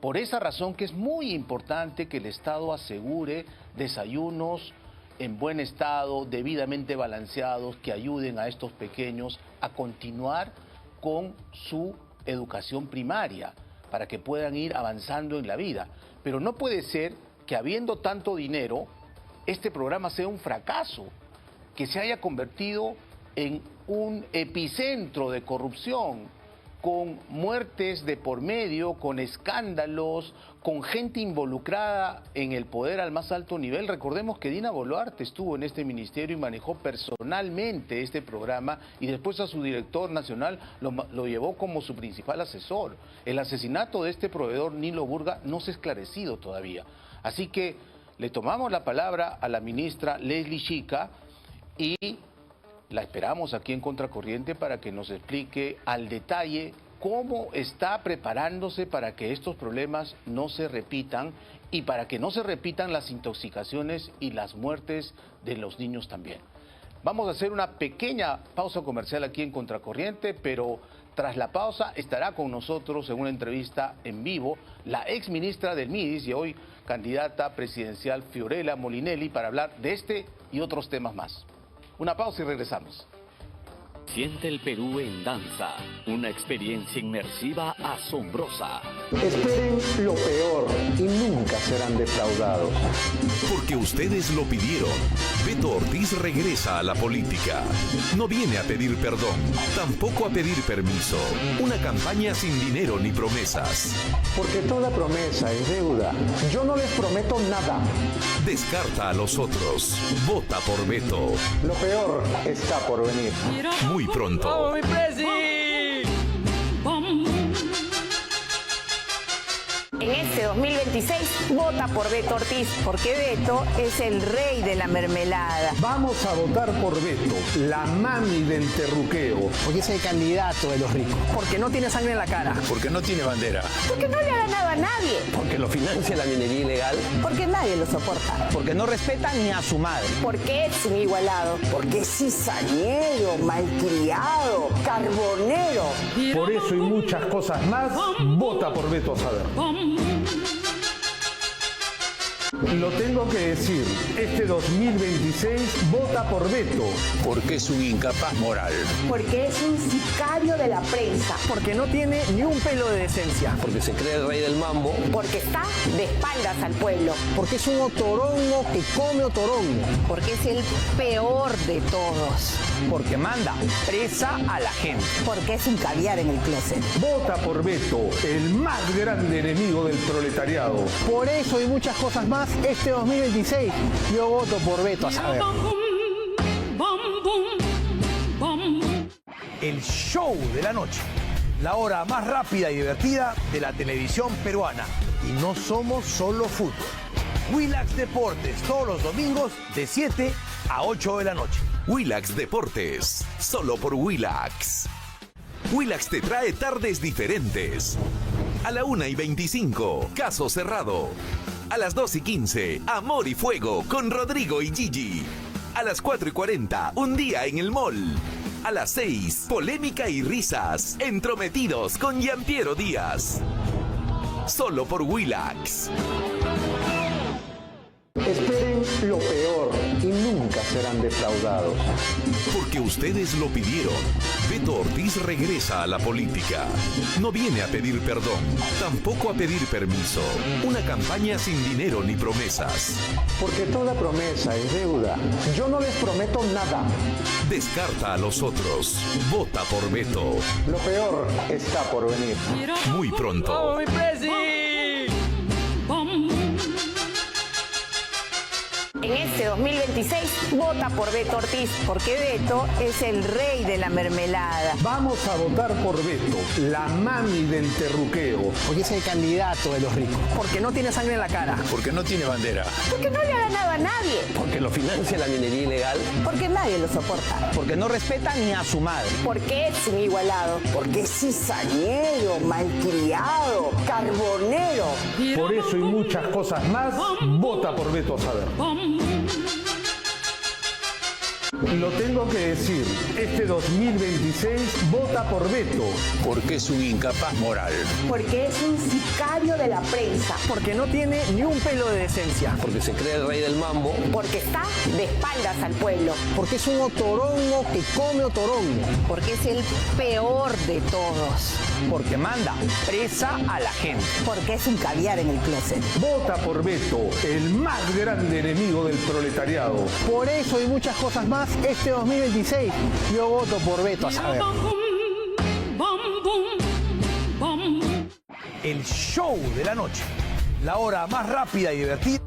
Por esa razón que es muy importante que el Estado asegure desayunos en buen estado, debidamente balanceados, que ayuden a estos pequeños a continuar con su educación primaria, para que puedan ir avanzando en la vida. Pero no puede ser que habiendo tanto dinero, este programa sea un fracaso, que se haya convertido en un epicentro de corrupción, con muertes de por medio, con escándalos, con gente involucrada en el poder al más alto nivel. Recordemos que Dina Boluarte estuvo en este ministerio y manejó personalmente este programa, y después a su director nacional lo llevó como su principal asesor. El asesinato de este proveedor, Nilo Burga, no se ha esclarecido todavía. Así que le tomamos la palabra a la ministra Leslie Chica y la esperamos aquí en Contracorriente para que nos explique al detalle cómo está preparándose para que estos problemas no se repitan y para que no se repitan las intoxicaciones y las muertes de los niños también. Vamos a hacer una pequeña pausa comercial aquí en Contracorriente, pero tras la pausa estará con nosotros en una entrevista en vivo la exministra del MIDIS y hoy candidata presidencial Fiorella Molinelli para hablar de este y otros temas más. Una pausa y regresamos. Siente el Perú en danza, una experiencia inmersiva asombrosa. Esperen lo peor y nunca serán defraudados. Porque ustedes lo pidieron. Beto Ortiz regresa a la política. No viene a pedir perdón, tampoco a pedir permiso. Una campaña sin dinero ni promesas. Porque toda promesa es deuda. Yo no les prometo nada. Descarta a los otros. Vota por Beto. Lo peor está por venir. Muy pronto. ¡Vamos, mi presi! En este 2026, vota por Beto Ortiz, porque Beto es el rey de la mermelada. Vamos a votar por Beto, la mami del terruqueo. Porque es el candidato de los ricos. Porque no tiene sangre en la cara. Porque no tiene bandera. Porque no le ha ganado a nadie. Porque lo financia la minería ilegal. Porque nadie lo soporta. Porque no respeta ni a su madre. Porque es inigualado. Porque es cizañero, malcriado, carbonero. Por eso y muchas cosas más, vota por Beto a saber. Lo tengo que decir, este 2026 vota por Beto. Porque es un incapaz moral. Porque es un sicario de la prensa. Porque no tiene ni un pelo de decencia. Porque se cree el rey del mambo. Porque está de espaldas al pueblo. Porque es un otorongo que come otorongo. Porque es el peor de todos. Porque manda presa a la gente. Porque es un caviar en el closet. Vota por Beto, el más grande enemigo del proletariado. Por eso y muchas cosas más, este 2026 yo voto por Beto a saber. El show de la noche. La hora más rápida y divertida de la televisión peruana. Y no somos solo fútbol. Willax Deportes, todos los domingos de 7 a 8 de la noche. Willax Deportes, solo por Willax. Willax te trae tardes diferentes. A la 1:25, Caso Cerrado. A las 2:15, Amor y Fuego con Rodrigo y Gigi. A las 4:40, Un día en el mall. A las 6, Polémica y risas, Entrometidos con Gianpiero Díaz. Solo por Willax. Esperen lo peor y nunca serán defraudados. Porque ustedes lo pidieron. Beto Ortiz regresa a la política. No viene a pedir perdón, tampoco a pedir permiso. Una campaña sin dinero ni promesas. Porque toda promesa es deuda. Yo no les prometo nada. Descarta a los otros. Vota por Beto. Lo peor está por venir. Muy pronto. ¡Vamos, mi presi! En este 2026, vota por Beto Ortiz, porque Beto es el rey de la mermelada. Vamos a votar por Beto, la mami del terruqueo. Porque es el candidato de los ricos. Porque no tiene sangre en la cara. Porque no tiene bandera. Porque no le ha ganado a nadie. Porque lo financia la minería ilegal. Porque nadie lo soporta. Porque no respeta ni a su madre. Porque es inigualado. Porque es cizañero, malcriado, carbonero. Por eso y muchas cosas más, vota por Beto Saber. Lo tengo que decir, este 2026 vota por Beto. Porque es un incapaz moral. Porque es un sicario de la prensa. Porque no tiene ni un pelo de decencia. Porque se cree el rey del mambo. Porque está de espaldas al pueblo. Porque es un otorongo que come otorongo. Porque es el peor de todos. Porque manda presa a la gente. Porque es un caviar en el closet. Vota por Beto, el más grande enemigo del proletariado. Por eso y muchas cosas más, este 2026 yo voto por Beto a Saber. El show de la noche, la hora más rápida y divertida.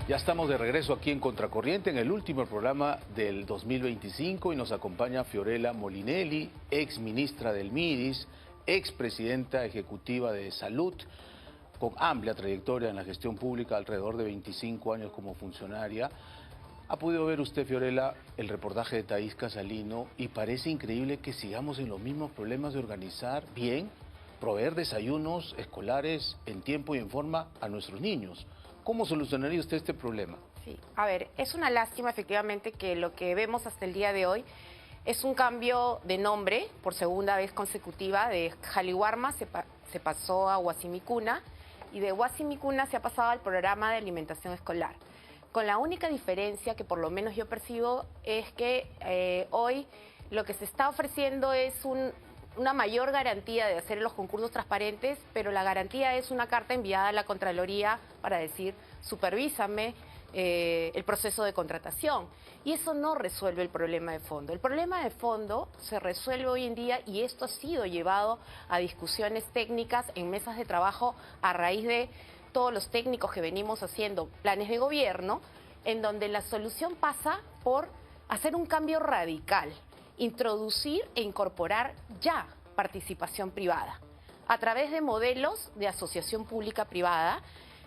Ya estamos de regreso aquí en Contracorriente, en el último programa del 2025, y nos acompaña Fiorella Molinelli, ex ministra del MIDIS, ex presidenta ejecutiva de Salud, con amplia trayectoria en la gestión pública, alrededor de 25 años como funcionaria. ¿Ha podido ver usted, Fiorella, el reportaje de Thaís Casalino? Y parece increíble que sigamos en los mismos problemas de organizar bien, proveer desayunos escolares en tiempo y en forma a nuestros niños. ¿Cómo solucionaría usted este problema? Sí, a ver, es una lástima efectivamente que lo que vemos hasta el día de hoy es un cambio de nombre por segunda vez consecutiva. De Jaliwarma se pasó a Huasimicuna, y de Huasimicuna se ha pasado al programa de alimentación escolar. Con la única diferencia que por lo menos yo percibo es que hoy lo que se está ofreciendo es una mayor garantía de hacer los concursos transparentes, pero la garantía es una carta enviada a la Contraloría para decir, supervísame el proceso de contratación. Y eso no resuelve el problema de fondo. El problema de fondo se resuelve hoy en día, y esto ha sido llevado a discusiones técnicas en mesas de trabajo a raíz de todos los técnicos que venimos haciendo planes de gobierno, en donde la solución pasa por hacer un cambio radical, introducir e incorporar ya participación privada a través de modelos de asociación pública-privada,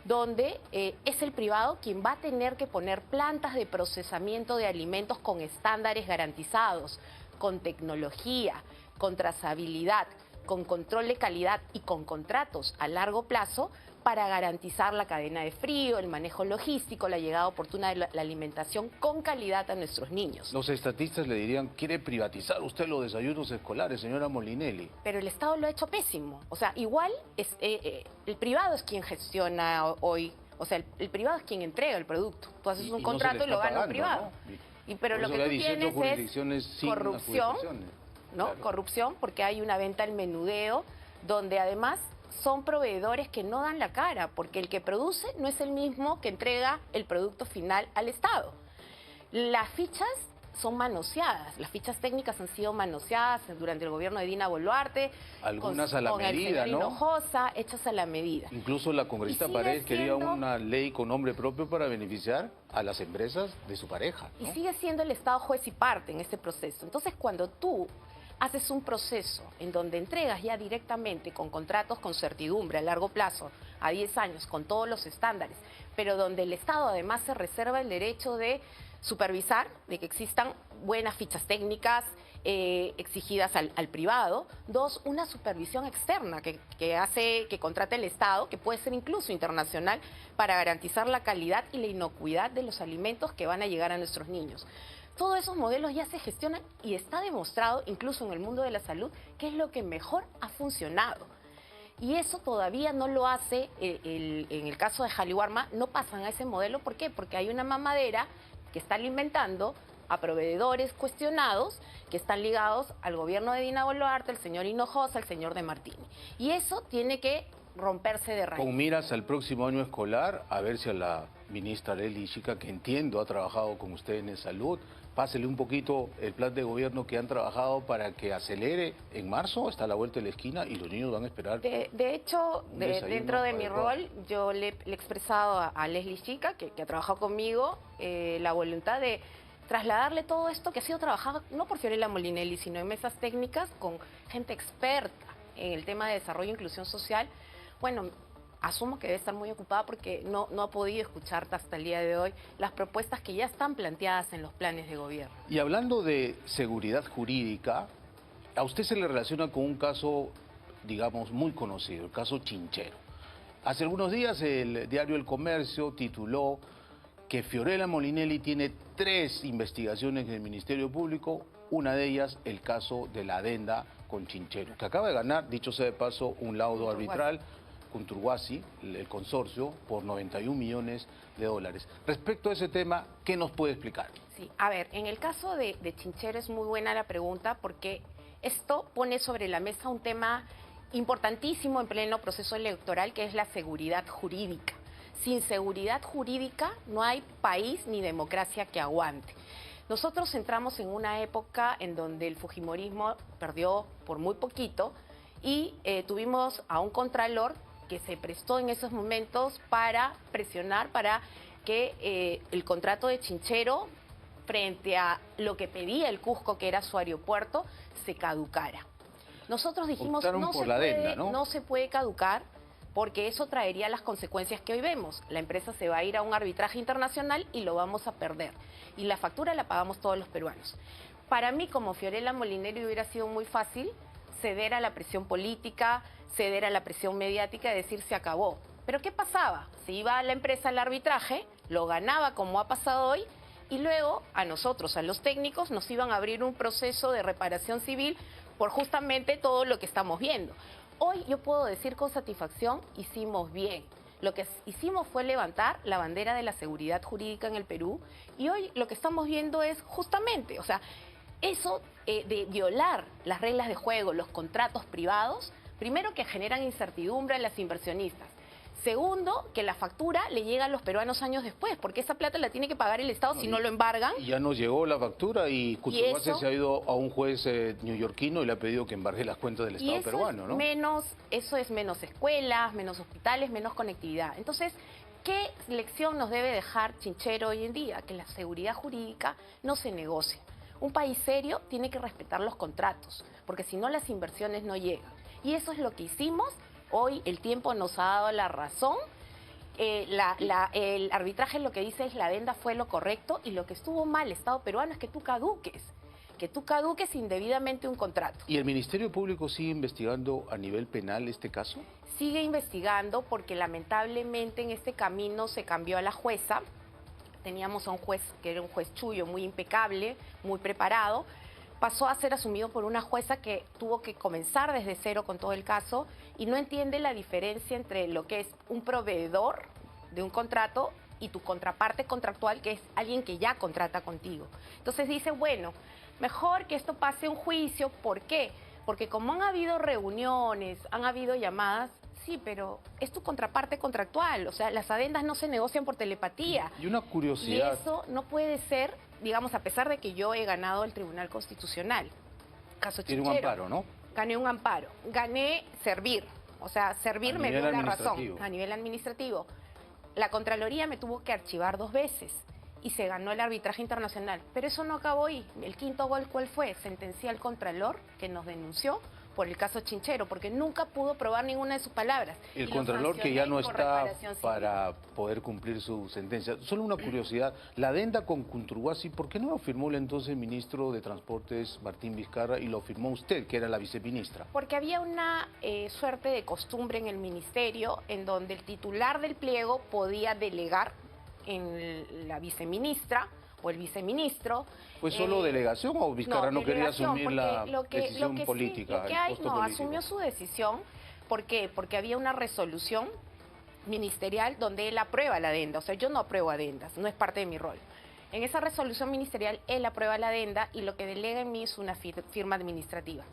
donde es el privado quien va a tener que poner plantas de procesamiento de alimentos con estándares garantizados, con tecnología, con trazabilidad, con control de calidad y con contratos a largo plazo para garantizar la cadena de frío, el manejo logístico, la llegada oportuna de la alimentación con calidad a nuestros niños. Los estatistas le dirían, quiere privatizar usted los desayunos escolares, señora Molinelli. Pero el Estado lo ha hecho pésimo. O sea, igual el privado es quien gestiona hoy, o sea, el privado es quien entrega el producto. Tú haces un contrato y lo gana un privado. ¿No? Pero lo que tú tienes es corrupción, ¿no? Claro. Corrupción, porque hay una venta al menudeo, donde además son proveedores que no dan la cara, porque el que produce no es el mismo que entrega el producto final al Estado. Las fichas son manoseadas, las fichas técnicas han sido manoseadas durante el gobierno de Dina Boluarte. Algunas a la medida, el señor ¿no? Hinojosa, hechas a la medida. Incluso la congresista Paredes quería una ley con nombre propio para beneficiar a las empresas de su pareja, ¿no? Y sigue siendo el Estado juez y parte en este proceso. Entonces, cuando tú haces un proceso en donde entregas ya directamente con contratos con certidumbre a largo plazo, a 10 años, con todos los estándares, pero donde el Estado además se reserva el derecho de supervisar, de que existan buenas fichas técnicas exigidas al privado. Dos, una supervisión externa que contrate el Estado, que puede ser incluso internacional, para garantizar la calidad y la inocuidad de los alimentos que van a llegar a nuestros niños. Todos esos modelos ya se gestionan y está demostrado, incluso en el mundo de la salud, que es lo que mejor ha funcionado. Y eso todavía no lo hace, en el caso de Jaliwarma, no pasan a ese modelo. ¿Por qué? Porque hay una mamadera que está alimentando a proveedores cuestionados que están ligados al gobierno de Dina Boluarte, al señor Hinojosa, al señor De Martini. Y eso tiene que romperse de raíz. Con miras al próximo año escolar, a ver si a la ministra Leslie Chica, que entiendo ha trabajado con usted en salud, pásele un poquito el plan de gobierno que han trabajado para que acelere. En marzo está a la vuelta de la esquina y los niños van a esperar. De hecho, dentro de mi rol, yo le he expresado a Leslie Chica, que ha trabajado conmigo, la voluntad de trasladarle todo esto que ha sido trabajado no por Fiorella Molinelli, sino en mesas técnicas con gente experta en el tema de desarrollo e inclusión social. Bueno, asumo que debe estar muy ocupada porque no ha podido escuchar hasta el día de hoy las propuestas que ya están planteadas en los planes de gobierno. Y hablando de seguridad jurídica, a usted se le relaciona con un caso, digamos, muy conocido, el caso Chinchero. Hace algunos días el diario El Comercio tituló que Fiorella Molinelli tiene 3 investigaciones en el Ministerio Público, una de ellas el caso de la adenda con Chinchero, que acaba de ganar, dicho sea de paso, un laudo arbitral con Turguasi, el consorcio, por 91 millones de dólares. Respecto a ese tema, ¿qué nos puede explicar? Sí, a ver, en el caso de Chinchero es muy buena la pregunta porque esto pone sobre la mesa un tema importantísimo en pleno proceso electoral, que es la seguridad jurídica. Sin seguridad jurídica no hay país ni democracia que aguante. Nosotros entramos en una época en donde el fujimorismo perdió por muy poquito y tuvimos a un contralor que se prestó en esos momentos para presionar para que el contrato de Chinchero, frente a lo que pedía el Cusco, que era su aeropuerto, se caducara. Nosotros dijimos, no se puede caducar porque eso traería las consecuencias que hoy vemos. La empresa se va a ir a un arbitraje internacional y lo vamos a perder. Y la factura la pagamos todos los peruanos. Para mí, como Fiorella Molinelli, hubiera sido muy fácil ceder a la presión política, ceder a la presión mediática y decir se acabó. Pero ¿qué pasaba? Se iba a la empresa al arbitraje, lo ganaba como ha pasado hoy, y luego a nosotros, a los técnicos, nos iban a abrir un proceso de reparación civil por justamente todo lo que estamos viendo. Hoy yo puedo decir con satisfacción, hicimos bien. Lo que hicimos fue levantar la bandera de la seguridad jurídica en el Perú, y hoy lo que estamos viendo es justamente, o sea, eso de violar las reglas de juego, los contratos privados, primero que generan incertidumbre a las inversionistas. Segundo, que la factura le llega a los peruanos años después, porque esa plata la tiene que pagar el Estado si no lo embargan. Y ya nos llegó la factura y Kuturbase se ha ido a un juez neoyorquino y le ha pedido que embargue las cuentas del Estado peruano, ¿no? Eso es menos escuelas, menos hospitales, menos conectividad. Entonces, ¿qué lección nos debe dejar Chinchero hoy en día? Que la seguridad jurídica no se negocia. Un país serio tiene que respetar los contratos, porque si no las inversiones no llegan. Y eso es lo que hicimos. Hoy el tiempo nos ha dado la razón. El arbitraje lo que dice es la adenda fue lo correcto, y lo que estuvo mal, Estado peruano, es que tú caduques indebidamente un contrato. ¿Y el Ministerio Público sigue investigando a nivel penal este caso? Sigue investigando porque lamentablemente en este camino se cambió a la jueza. Teníamos a un juez que era un juez chullo, muy impecable, muy preparado. Pasó a ser asumido por una jueza que tuvo que comenzar desde cero con todo el caso y no entiende la diferencia entre lo que es un proveedor de un contrato y tu contraparte contractual, que es alguien que ya contrata contigo. Entonces dice, bueno, mejor que esto pase un juicio. ¿Por qué? Porque como han habido reuniones, han habido llamadas, sí, pero es tu contraparte contractual. O sea, las adendas no se negocian por telepatía. Y una curiosidad. Y eso no puede ser, digamos, a pesar de que yo he ganado el Tribunal Constitucional. Caso Chinchero. Tiene un amparo, ¿no? Gané un amparo. Gané servir. O sea, servir me dio la razón a nivel administrativo. La Contraloría me tuvo que archivar 2 veces y se ganó el arbitraje internacional. Pero eso no acabó ahí. El quinto gol, ¿cuál fue? Sentencié al Contralor que nos denunció por el caso Chinchero, porque nunca pudo probar ninguna de sus palabras. El Contralor que ya no está para poder cumplir su sentencia. Solo una curiosidad, la adenda con Kuturbase, ¿por qué no lo firmó el entonces ministro de Transportes, Martín Vizcarra, y lo firmó usted, que era la viceministra? Porque había una suerte de costumbre en el ministerio en donde el titular del pliego podía delegar en la viceministra o el viceministro. ¿Fue solo delegación o Vizcarra no quería asumir la decisión política? Asumió su decisión. ¿Por qué? Porque había una resolución ministerial donde él aprueba la adenda. O sea, yo no apruebo adendas, no es parte de mi rol. En esa resolución ministerial él aprueba la adenda y lo que delega en mí es una firma administrativa.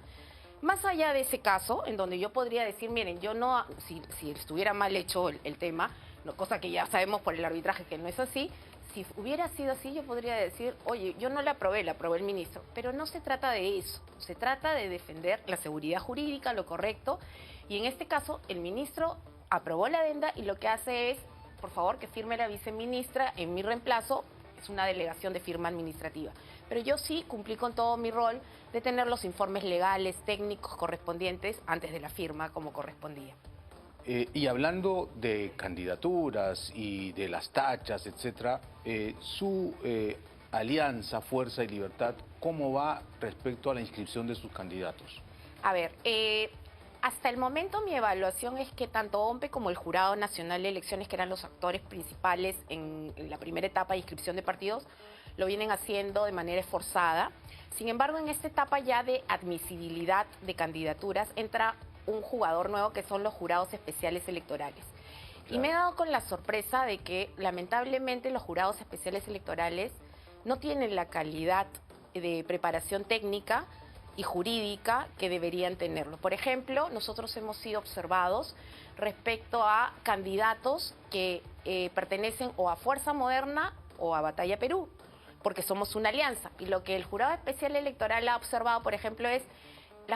Más allá de ese caso, en donde yo podría decir, miren, yo no, si estuviera mal hecho el tema, cosa que ya sabemos por el arbitraje que no es así. Si hubiera sido así, yo podría decir, oye, yo no la aprobé, la aprobó el ministro. Pero no se trata de eso, se trata de defender la seguridad jurídica, lo correcto. Y en este caso, el ministro aprobó la adenda y lo que hace es, por favor, que firme la viceministra en mi reemplazo. Es una delegación de firma administrativa. Pero yo sí cumplí con todo mi rol de tener los informes legales, técnicos correspondientes antes de la firma como correspondía. Y hablando de candidaturas y de las tachas, etcétera, su alianza Fuerza y Libertad, ¿cómo va respecto a la inscripción de sus candidatos? A ver, hasta el momento mi evaluación es que tanto OMPE como el Jurado Nacional de Elecciones, que eran los actores principales en la primera etapa de inscripción de partidos, lo vienen haciendo de manera esforzada. Sin embargo, en esta etapa ya de admisibilidad de candidaturas entra un jugador nuevo que son los jurados especiales electorales. Claro. Y me he dado con la sorpresa de que lamentablemente los jurados especiales electorales no tienen la calidad de preparación técnica y jurídica que deberían tenerlo. Por ejemplo, nosotros hemos sido observados respecto a candidatos que pertenecen o a Fuerza Moderna o a Batalla Perú, porque somos una alianza. Y lo que el Jurado Especial Electoral ha observado, por ejemplo, es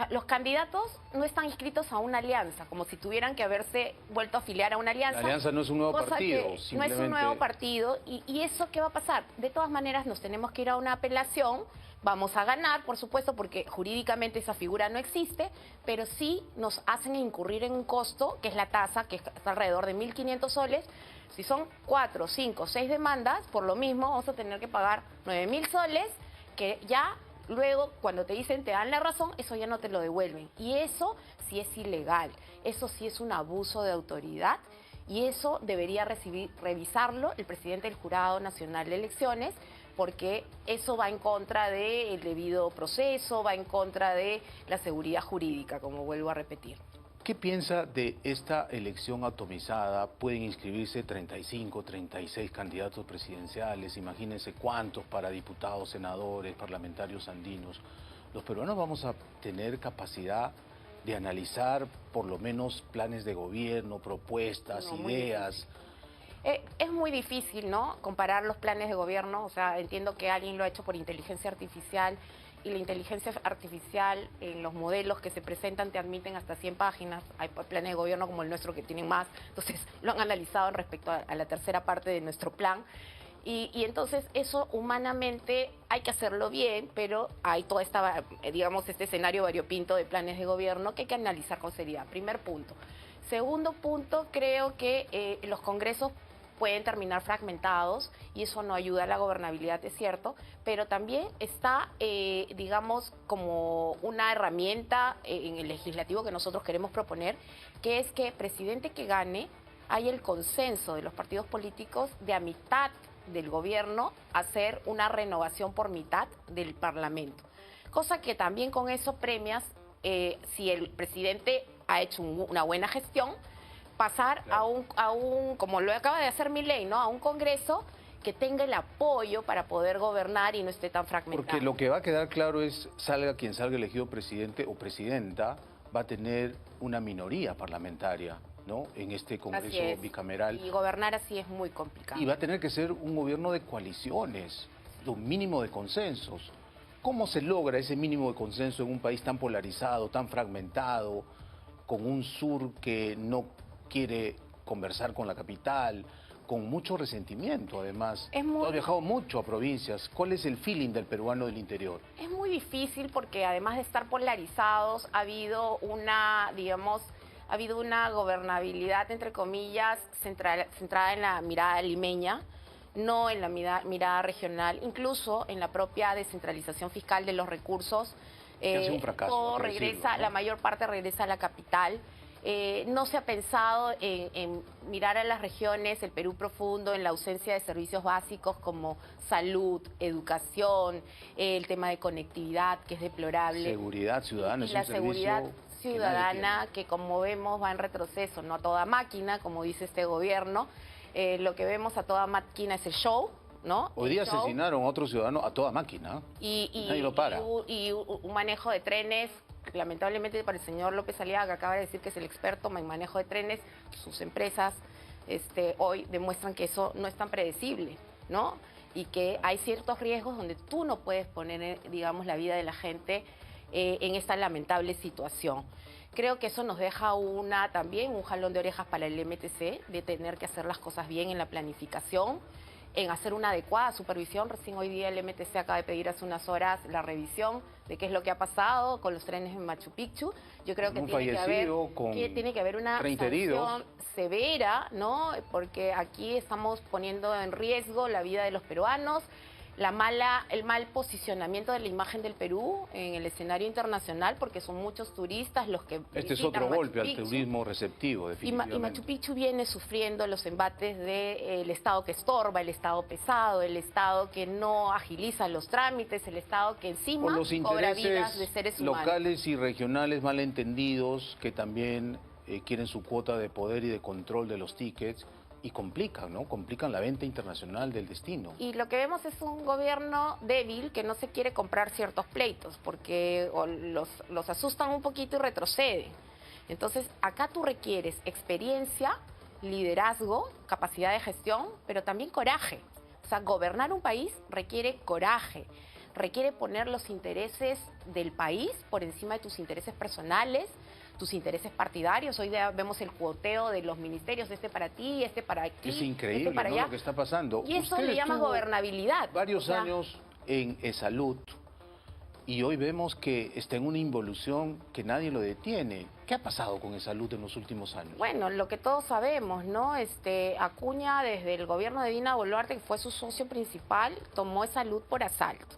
los candidatos no están inscritos a una alianza, como si tuvieran que haberse vuelto a afiliar a una alianza. La alianza no es un nuevo partido. Simplemente... No es un nuevo partido. ¿Y eso qué va a pasar? De todas maneras, nos tenemos que ir a una apelación. Vamos a ganar, por supuesto, porque jurídicamente esa figura no existe, pero sí nos hacen incurrir en un costo, que es la tasa, que es alrededor de 1.500 soles. Si son 4, 5, 6 demandas, por lo mismo vamos a tener que pagar 9.000 soles, que ya luego cuando te dicen te dan la razón, eso ya no te lo devuelven. Y eso sí es ilegal, eso sí es un abuso de autoridad y eso debería revisarlo el presidente del Jurado Nacional de Elecciones, porque eso va en contra del debido proceso, va en contra de la seguridad jurídica, como vuelvo a repetir. ¿Qué piensa de esta elección atomizada? Pueden inscribirse 35, 36 candidatos presidenciales, imagínense cuántos para diputados, senadores, parlamentarios andinos. Los peruanos vamos a tener capacidad de analizar por lo menos planes de gobierno, propuestas, ideas. Es muy difícil, ¿no?, comparar los planes de gobierno. O sea, entiendo que alguien lo ha hecho por inteligencia artificial y la inteligencia artificial en los modelos que se presentan te admiten hasta 100 páginas. Hay planes de gobierno como el nuestro que tienen más. Entonces, lo han analizado en respecto a la tercera parte de nuestro plan. Y entonces eso humanamente hay que hacerlo bien, pero hay toda esta, digamos, este escenario variopinto de planes de gobierno que hay que analizar con seriedad. Primer punto. Segundo punto, creo que los congresos pueden terminar fragmentados y eso no ayuda a la gobernabilidad, es cierto, pero también está, digamos, como una herramienta en el legislativo que nosotros queremos proponer, que es que el presidente que gane haya el consenso de los partidos políticos de a mitad del gobierno hacer una renovación por mitad del Parlamento. Cosa que también con eso premias, si el presidente ha hecho una buena gestión, pasar a un, como lo acaba de hacer Milei, ¿no?, a un Congreso que tenga el apoyo para poder gobernar y no esté tan fragmentado. Porque lo que va a quedar claro es, salga quien salga elegido presidente o presidenta, va a tener una minoría parlamentaria, ¿no?, en este Congreso bicameral. Y gobernar así es muy complicado. Y va a tener que ser un gobierno de coaliciones, de un mínimo de consensos. ¿Cómo se logra ese mínimo de consenso en un país tan polarizado, tan fragmentado, con un sur que no quiere conversar con la capital, con mucho resentimiento además? Tú has viajado mucho a provincias. ¿Cuál es el feeling del peruano del interior? Es muy difícil porque además de estar polarizados, ha habido una, digamos, ha habido una gobernabilidad, entre comillas, centrada en la mirada limeña, no en la mirada regional, incluso en la propia descentralización fiscal de los recursos. Es un fracaso, todo regresa, ¿no? La mayor parte regresa a la capital. No se ha pensado en mirar a las regiones, el Perú profundo, en la ausencia de servicios básicos como salud, educación, el tema de conectividad, que es deplorable. Seguridad ciudadana, y la seguridad ciudadana, que como vemos va en retroceso, no a toda máquina, como dice este gobierno. Lo que vemos a toda máquina es el show, ¿no? Hoy día asesinaron a otro ciudadano a toda máquina. Nadie lo para. Y un manejo de trenes, lamentablemente para el señor López Aliaga, que acaba de decir que es el experto en manejo de trenes, sus empresas hoy demuestran que eso no es tan predecible, ¿no? Y que hay ciertos riesgos donde tú no puedes poner, digamos, la vida de la gente en esta lamentable situación. Creo que eso nos deja también un jalón de orejas para el MTC, de tener que hacer las cosas bien en la planificación. en hacer una adecuada supervisión. Recién hoy día el MTC acaba de pedir hace unas horas la revisión de qué es lo que ha pasado con los trenes en Machu Picchu. Yo creo que tiene que haber una sanción severa, ¿no? Porque aquí estamos poniendo en riesgo la vida de los peruanos, el mal posicionamiento de la imagen del Perú en el escenario internacional, porque son muchos turistas los que Este es otro golpe al turismo receptivo, definitivamente. Y Machu Picchu viene sufriendo los embates del Estado que estorba, el Estado pesado, el Estado que no agiliza los trámites, el Estado que encima por los cobra vidas de seres humanos. Locales y regionales malentendidos que también quieren su cuota de poder y de control de los tickets. Y complican, ¿no? Complican la venta internacional del destino. Y lo que vemos es un gobierno débil que no se quiere comprar ciertos pleitos porque los asustan un poquito y retroceden. Entonces, acá tú requieres experiencia, liderazgo, capacidad de gestión, pero también coraje. O sea, gobernar un país requiere coraje, requiere poner los intereses del país por encima de tus intereses personales, tus intereses partidarios. Hoy día vemos el cuoteo de los ministerios, este para ti, este para aquí, es increíble, este para allá. ¿no? Lo que está pasando. Y eso le llamas gobernabilidad. Varios años en Salud y hoy vemos que está en una involución que nadie lo detiene. ¿Qué ha pasado con Salud en los últimos años? Bueno, lo que todos sabemos, ¿no? Acuña, desde el gobierno de Dina Boluarte, que fue su socio principal, tomó Salud por asalto.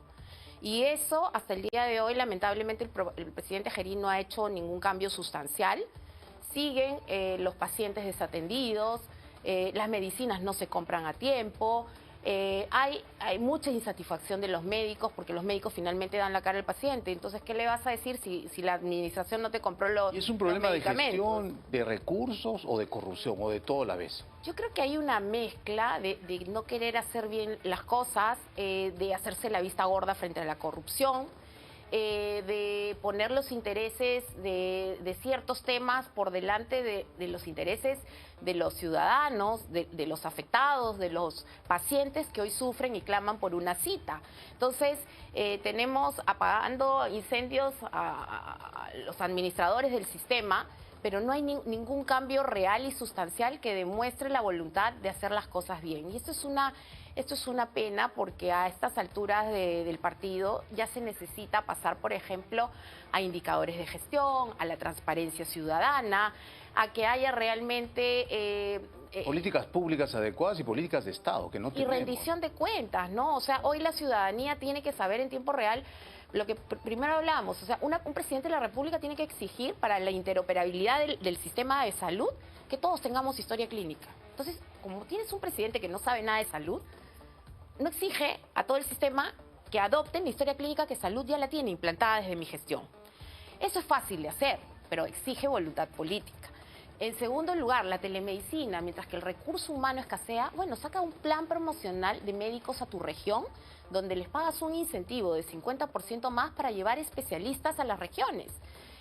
Y eso, hasta el día de hoy, lamentablemente, el presidente Gerín no ha hecho ningún cambio sustancial. Siguen los pacientes desatendidos, las medicinas no se compran a tiempo, hay mucha insatisfacción de los médicos porque los médicos finalmente dan la cara al paciente. Entonces, ¿qué le vas a decir si la administración no te compró los medicamentos? ¿Y es un problema de gestión, de recursos o de corrupción o de todo a la vez? Yo creo que hay una mezcla de no querer hacer bien las cosas, de hacerse la vista gorda frente a la corrupción, de poner los intereses de ciertos temas por delante de los intereses de los ciudadanos, de los afectados, de los pacientes que hoy sufren y claman por una cita. Entonces, tenemos apagando incendios a los administradores del sistema, pero no hay ningún cambio real y sustancial que demuestre la voluntad de hacer las cosas bien. Y esto es una pena porque a estas alturas del partido ya se necesita pasar, por ejemplo, a indicadores de gestión, a la transparencia ciudadana, a que haya realmente políticas públicas adecuadas y políticas de Estado que no tenemos. Y rendición de cuentas, ¿no? O sea, hoy la ciudadanía tiene que saber en tiempo real lo que primero hablábamos. O sea, un presidente de la República tiene que exigir para la interoperabilidad del sistema de salud que todos tengamos historia clínica. Entonces, como tienes un presidente que no sabe nada de salud, no exige a todo el sistema que adopten la historia clínica que Salud ya la tiene implantada desde mi gestión. Eso es fácil de hacer, pero exige voluntad política. En segundo lugar, la telemedicina, mientras que el recurso humano escasea, bueno, saca un plan promocional de médicos a tu región, donde les pagas un incentivo de 50% más para llevar especialistas a las regiones.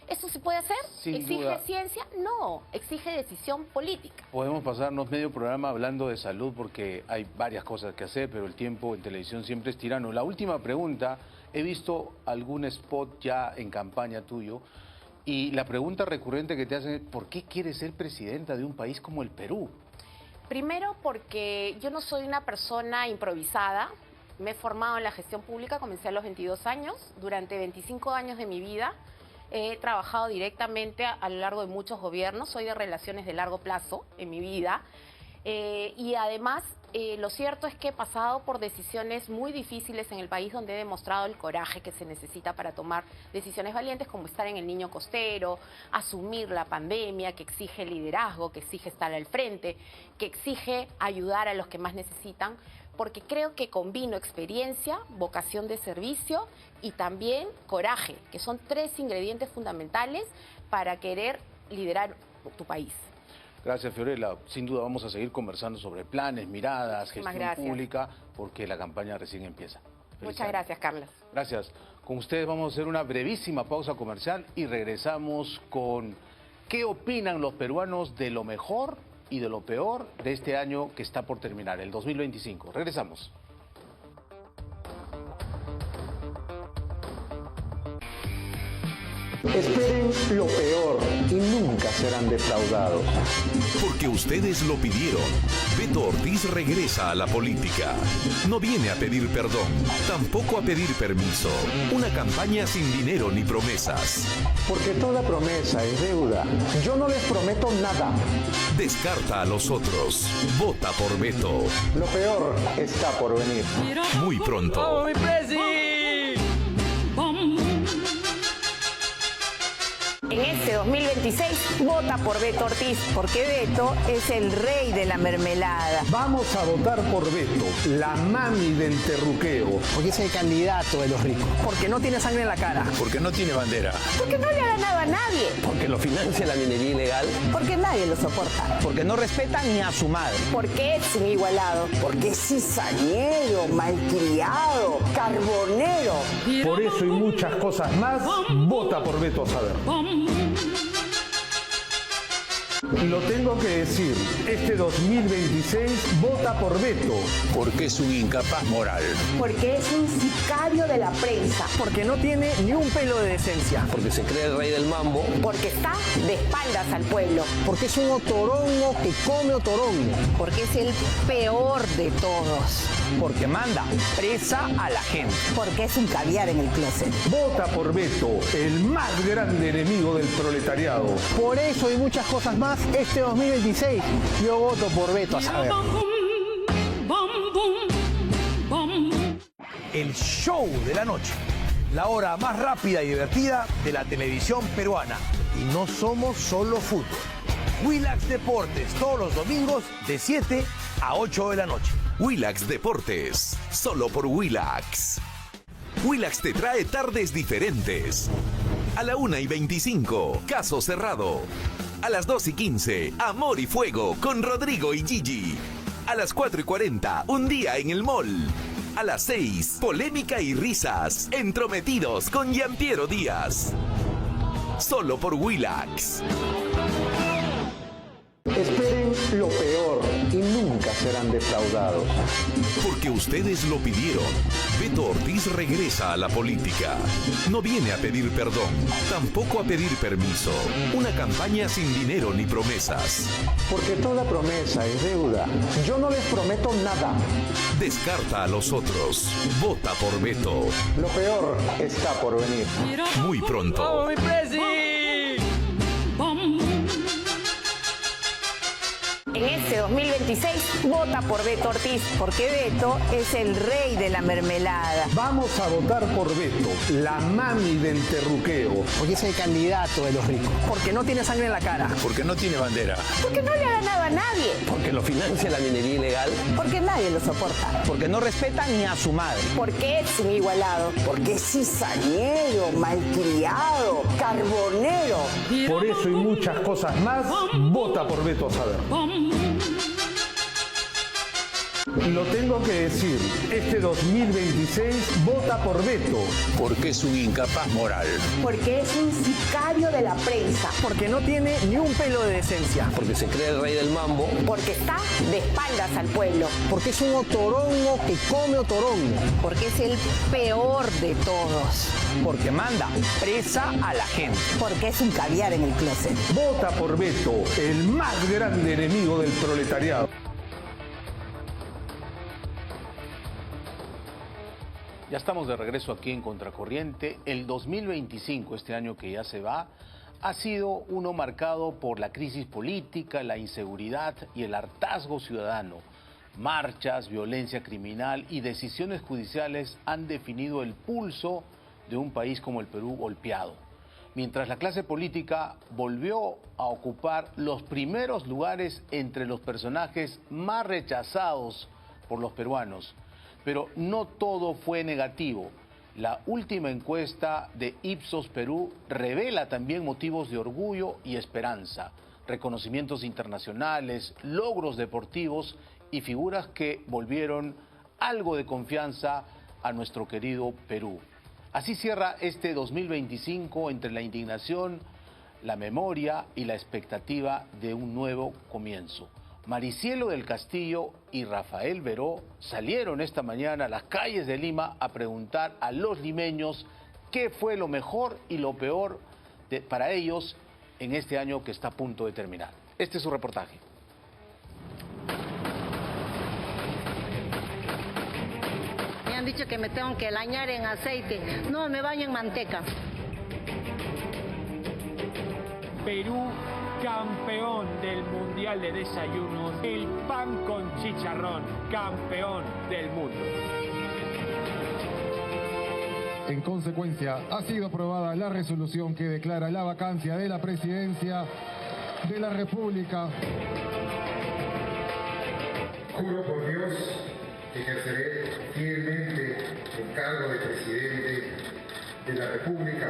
¿Eso se puede hacer? ¿Exige ciencia? No, exige decisión política. Podemos pasarnos medio programa hablando de salud porque hay varias cosas que hacer, pero el tiempo en televisión siempre es tirano. La última pregunta, he visto algún spot ya en campaña tuyo y la pregunta recurrente que te hacen es ¿por qué quieres ser presidenta de un país como el Perú? Primero porque yo no soy una persona improvisada. Me he formado en la gestión pública, comencé a los 22 años. Durante 25 años de mi vida he trabajado directamente a lo largo de muchos gobiernos. Soy de relaciones de largo plazo en mi vida. Y además, lo cierto es que he pasado por decisiones muy difíciles en el país donde he demostrado el coraje que se necesita para tomar decisiones valientes, como estar en el Niño Costero, asumir la pandemia, que exige liderazgo, que exige estar al frente, que exige ayudar a los que más necesitan, porque creo que combino experiencia, vocación de servicio y también coraje, que son tres ingredientes fundamentales para querer liderar tu país. Gracias, Fiorella. Sin duda vamos a seguir conversando sobre planes, miradas, gestión pública, porque la campaña recién empieza. Muchas gracias, Carlos. Gracias. Con ustedes vamos a hacer una brevísima pausa comercial y regresamos con qué opinan los peruanos de lo mejor y de lo peor de este año que está por terminar, el 2025. Regresamos. Esperen lo peor y nunca será. serán defraudados. Porque ustedes lo pidieron. Beto Ortiz regresa a la política. No viene a pedir perdón, tampoco a pedir permiso. Una campaña sin dinero ni promesas. Porque toda promesa es deuda. Yo no les prometo nada. Descarta a los otros. Vota por Beto. Lo peor está por venir. Muy pronto. En este 2026, vota por Beto Ortiz, porque Beto es el rey de la mermelada. Vamos a votar por Beto, la mami del terruqueo. Porque es el candidato de los ricos. Porque no tiene sangre en la cara. Porque no tiene bandera. Porque no le ha ganado a nadie. Porque lo financia la minería ilegal. Porque nadie lo soporta. Porque no respeta ni a su madre. Porque es inigualado. Porque es cizañero, malcriado, carbonero. Por eso y muchas cosas más, vota por Beto a saber. Lo tengo que decir, este 2026 vota por Beto. Porque es un incapaz moral. Porque es un sicario de la prensa. Porque no tiene ni un pelo de decencia. Porque se cree el rey del mambo. Porque está de espaldas al pueblo. Porque es un otorongo que come otorongo. Porque es el peor de todos. Porque manda presa a la gente. Porque es un caviar en el closet. Vota por Beto, el más grande enemigo del proletariado. Por eso y muchas cosas más, este 2026 yo voto por Beto a saber. El show de la noche. La hora más rápida y divertida de la televisión peruana. Y no somos solo fútbol. Willax Deportes, todos los domingos de 7 a 8 de la noche. Willax Deportes, solo por Willax. Willax te trae tardes diferentes. A la 1:25, Caso Cerrado. A las 2:15, Amor y Fuego con Rodrigo y Gigi. A las 4:40, Un día en el mall. A las 6, Polémica y risas, Entrometidos con Gianpiero Díaz. Solo por Willax. Esperen lo peor y nunca serán defraudados. Porque ustedes lo pidieron. Beto Ortiz regresa a la política. No viene a pedir perdón, tampoco a pedir permiso. Una campaña sin dinero ni promesas. Porque toda promesa es deuda. Yo no les prometo nada. Descarta a los otros. Vota por Beto. Lo peor está por venir. Muy pronto. En este 2026, vota por Beto Ortiz, porque Beto es el rey de la mermelada. Vamos a votar por Beto, la mami del terruqueo. Porque es el candidato de los ricos. Porque no tiene sangre en la cara. Porque no tiene bandera. Porque no le ha ganado a nadie. Porque lo financia la minería ilegal. Porque nadie lo soporta. Porque no respeta ni a su madre. Porque es inigualado. Porque es cizañero, malcriado, carbonero. Por eso y muchas cosas más, vota por Beto a saber. Lo tengo que decir, este 2026 vota por Beto. Porque es un incapaz moral. Porque es un sicario de la prensa. Porque no tiene ni un pelo de decencia. Porque se cree el rey del mambo. Porque está de espaldas al pueblo. Porque es un otorongo que come otorongo. Porque es el peor de todos. Porque manda presa a la gente. Porque es un caviar en el closet. Vota por Beto, el más grande enemigo del proletariado. Ya estamos de regreso aquí en Contracorriente. El 2025, este año que ya se va, ha sido uno marcado por la crisis política, la inseguridad y el hartazgo ciudadano. Marchas, violencia criminal y decisiones judiciales han definido el pulso de un país como el Perú golpeado. Mientras la clase política volvió a ocupar los primeros lugares entre los personajes más rechazados por los peruanos. Pero no todo fue negativo. La última encuesta de Ipsos Perú revela también motivos de orgullo y esperanza, reconocimientos internacionales, logros deportivos y figuras que volvieron algo de confianza a nuestro querido Perú. Así cierra este 2025 entre la indignación, la memoria y la expectativa de un nuevo comienzo. Maricielo del Castillo y Rafael Beró salieron esta mañana a las calles de Lima a preguntar a los limeños qué fue lo mejor y lo peor para ellos en este año que está a punto de terminar. Este es su reportaje. Me han dicho que me tengo que bañar en aceite. No, me baño en manteca. Perú, campeón del Mundial de Desayunos. El pan con chicharrón, campeón del mundo. En consecuencia, ha sido aprobada la resolución que declara la vacancia de la presidencia de la República. Juro por Dios que ejerceré fielmente el cargo de presidente de la República.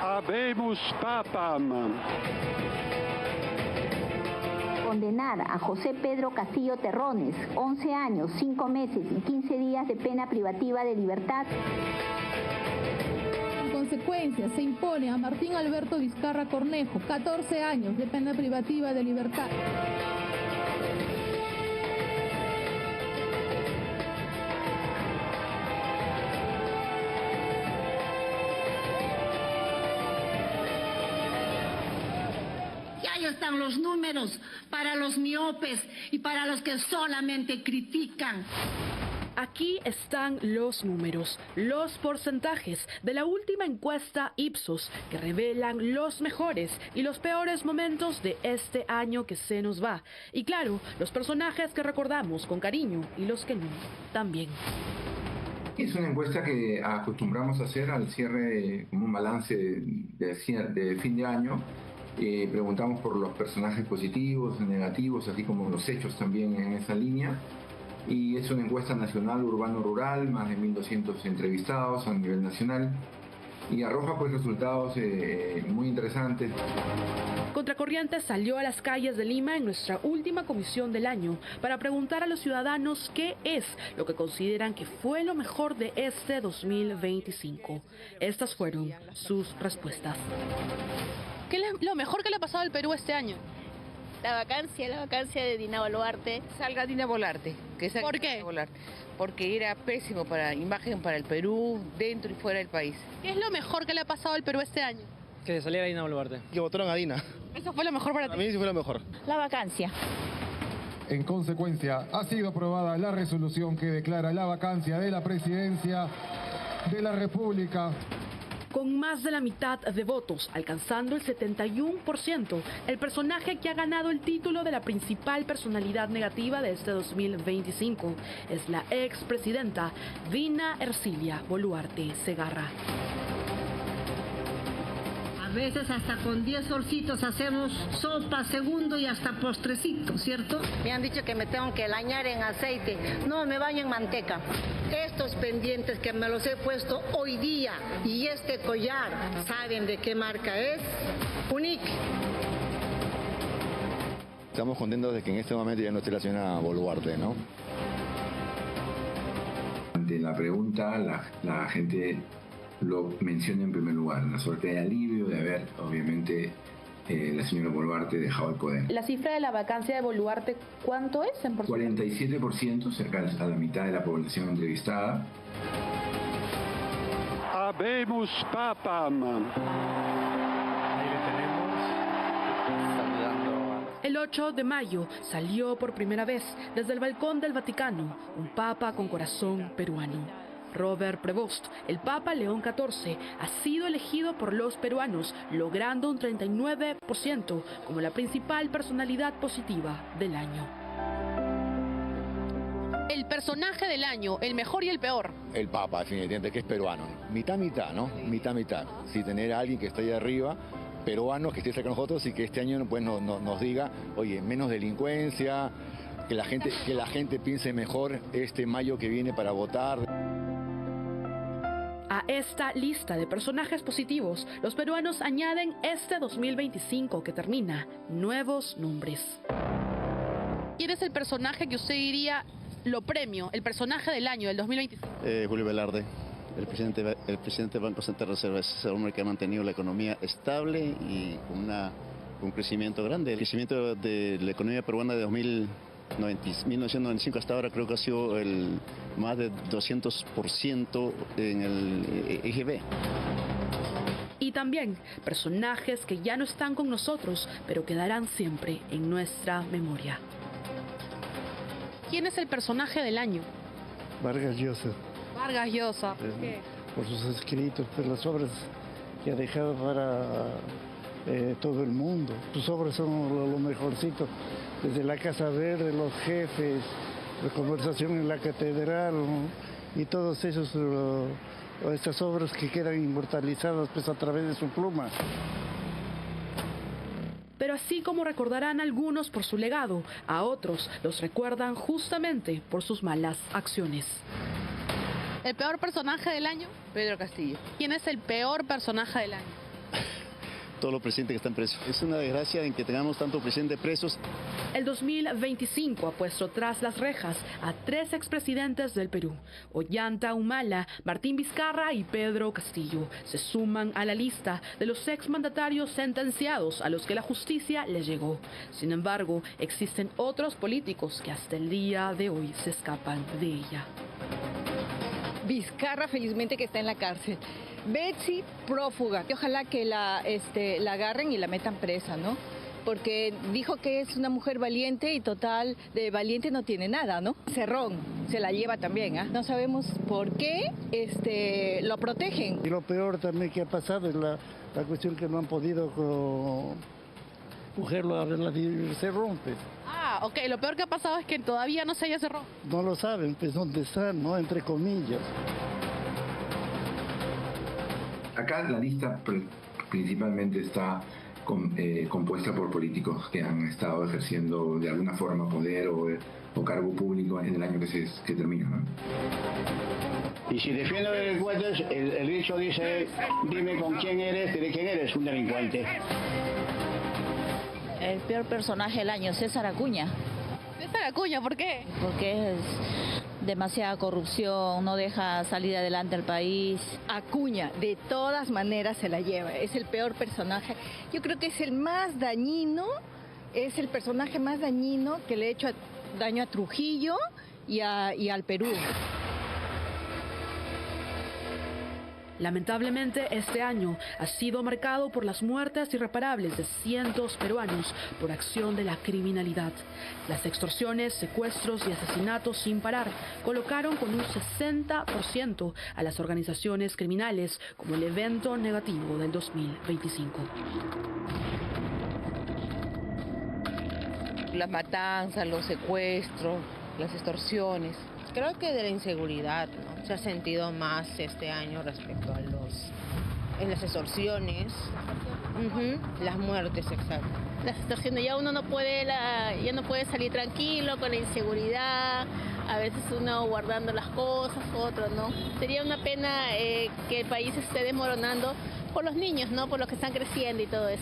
Habemus Papam. Condenar a José Pedro Castillo Terrones, 11 años, 5 meses y 15 días de pena privativa de libertad. En consecuencia, se impone a Martín Alberto Vizcarra Cornejo, 14 años de pena privativa de libertad. Ahí están los números para los miopes y para los que solamente critican. Aquí están los números, los porcentajes de la última encuesta Ipsos que revelan los mejores y los peores momentos de este año que se nos va. Y claro, los personajes que recordamos con cariño y los que no, también. Es una encuesta que acostumbramos a hacer al cierre como un balance de fin de año. Preguntamos por los personajes positivos, negativos, así como los hechos también en esa línea. Y es una encuesta nacional, urbano-rural, más de 1.200 entrevistados a nivel nacional. Y arroja pues resultados muy interesantes. Contracorriente salió a las calles de Lima en nuestra última comisión del año para preguntar a los ciudadanos qué es lo que consideran que fue lo mejor de este 2025. Estas fueron sus respuestas. ¿Qué es lo mejor que le ha pasado al Perú este año? La vacancia de Dina Boluarte. Salga Dina Boluarte. ¿Por qué? Porque era pésimo para imagen para el Perú, dentro y fuera del país. ¿Qué es lo mejor que le ha pasado al Perú este año? Que saliera Dina Boluarte. Que votaron a Dina. ¿Eso fue lo mejor para ti? A mí sí fue lo mejor. La vacancia. En consecuencia, ha sido aprobada la resolución que declara la vacancia de la presidencia de la República. Con más de la mitad de votos, alcanzando el 71%, el personaje que ha ganado el título de la principal personalidad negativa de este 2025 es la expresidenta Dina Ercilia Boluarte Segarra. A veces hasta con 10 solcitos hacemos sopa, segundo y hasta postrecito, ¿cierto? Me han dicho que me tengo que bañar en aceite. No, me baño en manteca. Estos pendientes que me los he puesto hoy día y este collar, ¿saben de qué marca es? Unique. Estamos contentos de que en este momento ya no esté la señora Boluarte, ¿no? Ante la pregunta, la gente lo menciona en primer lugar, la suerte de alivio de haber, obviamente, la señora Boluarte dejado el poder. La cifra de la vacancia de Boluarte, ¿cuánto es en porcentaje? 47%, cerca a la mitad de la población entrevistada. Habemus Papam. El 8 de mayo salió por primera vez desde el balcón del Vaticano un papa con corazón peruano. Robert Prevost, el Papa León XIV, ha sido elegido por los peruanos, logrando un 39% como la principal personalidad positiva del año. El personaje del año, el mejor y el peor. El Papa, definitivamente, que es peruano. Mitad, ¿no? Mitad. Si tener a alguien que esté ahí arriba, peruano, que esté cerca de nosotros y que este año pues, nos diga, oye, menos delincuencia, que la gente piense mejor este mayo que viene para votar. A esta lista de personajes positivos, los peruanos añaden este 2025 que termina, nuevos nombres. ¿Quién es el personaje que usted diría lo premio, el personaje del año, del 2025? Julio Velarde, el presidente del Banco Central de Reserva, es el hombre que ha mantenido la economía estable y con un crecimiento grande. El crecimiento de la economía peruana de 1995 hasta ahora creo que ha sido el más de 200% en el EGB. Y también personajes que ya no están con nosotros, pero quedarán siempre en nuestra memoria. ¿Quién es el personaje del año? Vargas Llosa. Vargas Llosa. ¿Por qué? Por sus escritos, por las obras que ha dejado para todo el mundo. Sus obras son lo mejorcito, desde La Casa Verde, Los Jefes, La Conversación en la Catedral, ¿no? Y todos esos, estas obras que quedan inmortalizadas pues, a través de su pluma. Pero así como recordarán a algunos por su legado, a otros los recuerdan justamente por sus malas acciones. ¿El peor personaje del año? Pedro Castillo. ¿Quién es el peor personaje del año? Todos los presidentes que están presos. Es una desgracia en que tengamos tantos presidentes presos. El 2025 ha puesto tras las rejas a 3 expresidentes del Perú. Ollanta Humala, Martín Vizcarra y Pedro Castillo. Se suman a la lista de los exmandatarios sentenciados a los que la justicia les llegó. Sin embargo, existen otros políticos que hasta el día de hoy se escapan de ella. Vizcarra felizmente que está en la cárcel. Betsy, prófuga. Ojalá que la agarren y la metan presa, ¿no? Porque dijo que es una mujer valiente y total, de valiente no tiene nada, ¿no? Cerrón se la lleva también, ¿ah? No sabemos por qué lo protegen. Y lo peor también que ha pasado es la cuestión que no han podido cogerlo a ver la Cerrón, pues. Ah, ok. Lo peor que ha pasado es que todavía no se haya Cerrón. No lo saben, pues, dónde están, ¿no? Entre comillas. Acá la lista principalmente está compuesta por políticos que han estado ejerciendo de alguna forma poder o cargo público en el año que termina, ¿no? Y si defiendo delincuentes, el dicho dice, dime con quién eres, de quién eres, un delincuente. El peor personaje del año, César Acuña. César Acuña, ¿por qué? Porque es demasiada corrupción, no deja salir adelante al país. Acuña, de todas maneras se la lleva, es el peor personaje. Yo creo que es el más dañino, es el personaje más dañino que le ha hecho daño a Trujillo y al Perú. Lamentablemente, este año ha sido marcado por las muertes irreparables de cientos peruanos por acción de la criminalidad. Las extorsiones, secuestros y asesinatos sin parar colocaron con un 60% a las organizaciones criminales como el evento negativo del 2025. Las matanzas, los secuestros, las extorsiones. Creo que de la inseguridad, ¿no? Se ha sentido más este año respecto a en las extorsiones, las muertes, exacto. Las extorsiones, ya uno no puede salir tranquilo con la inseguridad, a veces uno guardando las cosas, otro no. Sería una pena que el país esté desmoronando por los niños, ¿no? Por los que están creciendo y todo eso.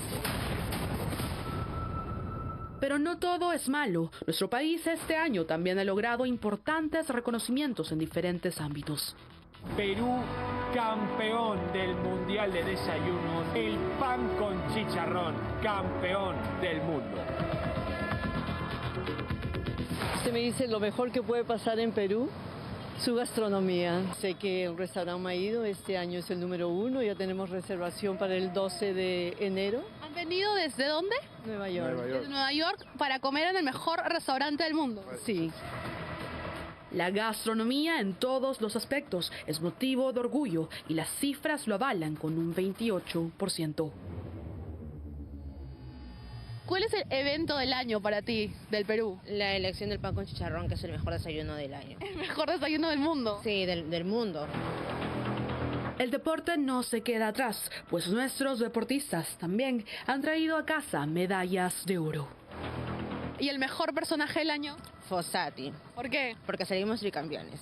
Pero no todo es malo. Nuestro país este año también ha logrado importantes reconocimientos en diferentes ámbitos. Perú, campeón del Mundial de Desayunos. El pan con chicharrón, campeón del mundo. Usted me dice lo mejor que puede pasar en Perú, su gastronomía. Sé que el restaurante Maído este año es el número 1, ya tenemos reservación para el 12 de enero. ¿Han venido desde dónde? Nueva York. Desde Nueva York para comer en el mejor restaurante del mundo. Sí. La gastronomía en todos los aspectos es motivo de orgullo y las cifras lo avalan con un 28%. ¿Cuál es el evento del año para ti, del Perú? La elección del pan con chicharrón, que es el mejor desayuno del año. ¿El mejor desayuno del mundo? Sí, del mundo. El deporte no se queda atrás, pues nuestros deportistas también han traído a casa medallas de oro. ¿Y el mejor personaje del año? Fossati. ¿Por qué? Porque salimos tricampeones.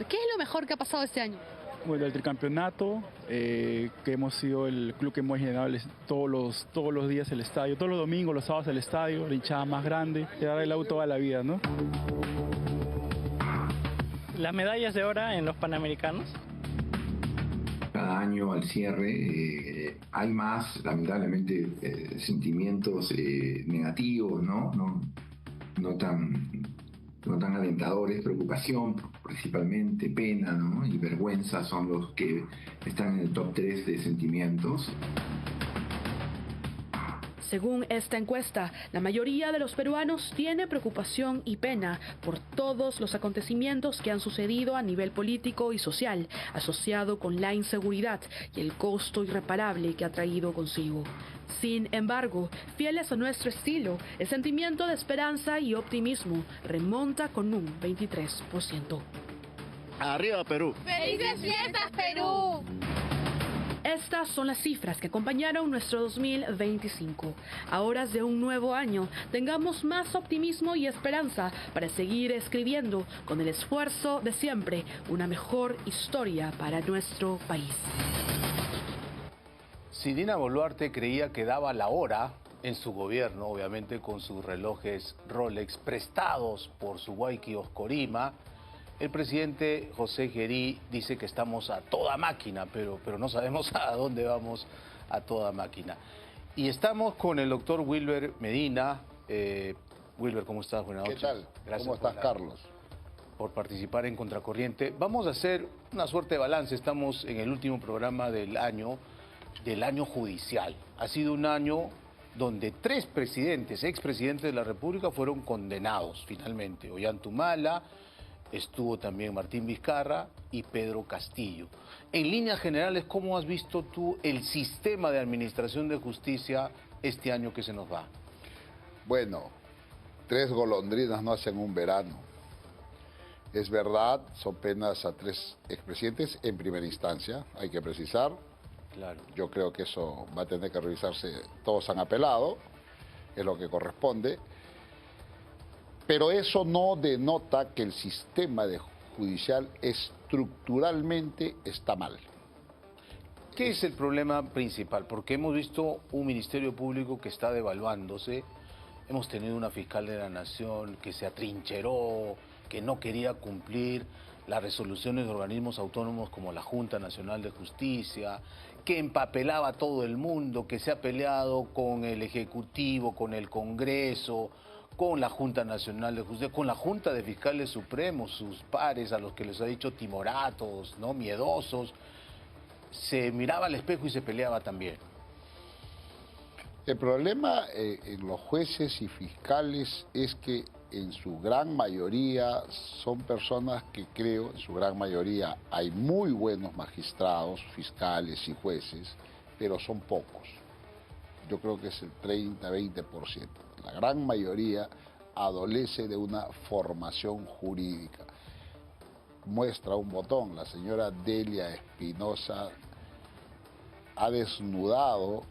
¿Qué es lo mejor que ha pasado este año? Bueno, el tricampeonato, que hemos sido el club que hemos llenado todos los días el estadio, todos los domingos, los sábados el estadio, la hinchada más grande, quedar el auto toda la vida, ¿no? Las medallas de oro en los Panamericanos. Cada año al cierre hay más, lamentablemente, sentimientos negativos, ¿no? No tan no tan alentadores. Preocupación principalmente, pena, ¿no? Y vergüenza son los que están en el top 3 de sentimientos. Según esta encuesta, la mayoría de los peruanos tiene preocupación y pena por todos los acontecimientos que han sucedido a nivel político y social, asociado con la inseguridad y el costo irreparable que ha traído consigo. Sin embargo, fieles a nuestro estilo, el sentimiento de esperanza y optimismo remonta con un 23%. ¡Arriba, Perú! ¡Felices fiestas, Perú! Estas son las cifras que acompañaron nuestro 2025. A horas de un nuevo año, tengamos más optimismo y esperanza para seguir escribiendo, con el esfuerzo de siempre, una mejor historia para nuestro país. Si Dina Boluarte creía que daba la hora en su gobierno, obviamente con sus relojes Rolex prestados por su Guayqui Oscorima, el presidente José Gerí dice que estamos a toda máquina, pero no sabemos a dónde vamos a toda máquina. Y estamos con el doctor Wilber Medina. Wilber, ¿cómo estás? Buenas noches. ¿Qué tal? Gracias. ¿Cómo estás, Carlos? Por participar en Contracorriente. Vamos a hacer una suerte de balance. Estamos en el último programa del año judicial. Ha sido un año donde 3 presidentes, expresidentes de la República, fueron condenados finalmente. Ollantumala, estuvo también Martín Vizcarra y Pedro Castillo. En líneas generales, ¿cómo has visto tú el sistema de administración de justicia este año que se nos va? Bueno, 3 golondrinas no hacen un verano. Es verdad, son penas a 3 expresidentes en primera instancia, hay que precisar. Claro. Yo creo que eso va a tener que revisarse. Todos han apelado, es lo que corresponde. Pero eso no denota que el sistema judicial estructuralmente está mal. ¿Qué es el problema principal? Porque hemos visto un Ministerio Público que está devaluándose, hemos tenido una fiscal de la Nación que se atrincheró, que no quería cumplir las resoluciones de organismos autónomos como la Junta Nacional de Justicia, que empapelaba a todo el mundo, que se ha peleado con el Ejecutivo, con el Congreso, con la Junta Nacional de Justicia, con la Junta de Fiscales Supremos, sus pares, a los que les ha dicho timoratos, ¿no? Miedosos. Se miraba al espejo y se peleaba también. El problema en los jueces y fiscales es que en su gran mayoría son personas que creo, en su gran mayoría hay muy buenos magistrados, fiscales y jueces, pero son pocos. Yo creo que es el 30-20%. La gran mayoría adolece de una formación jurídica. Muestra un botón, la señora Delia Espinosa ha desnudado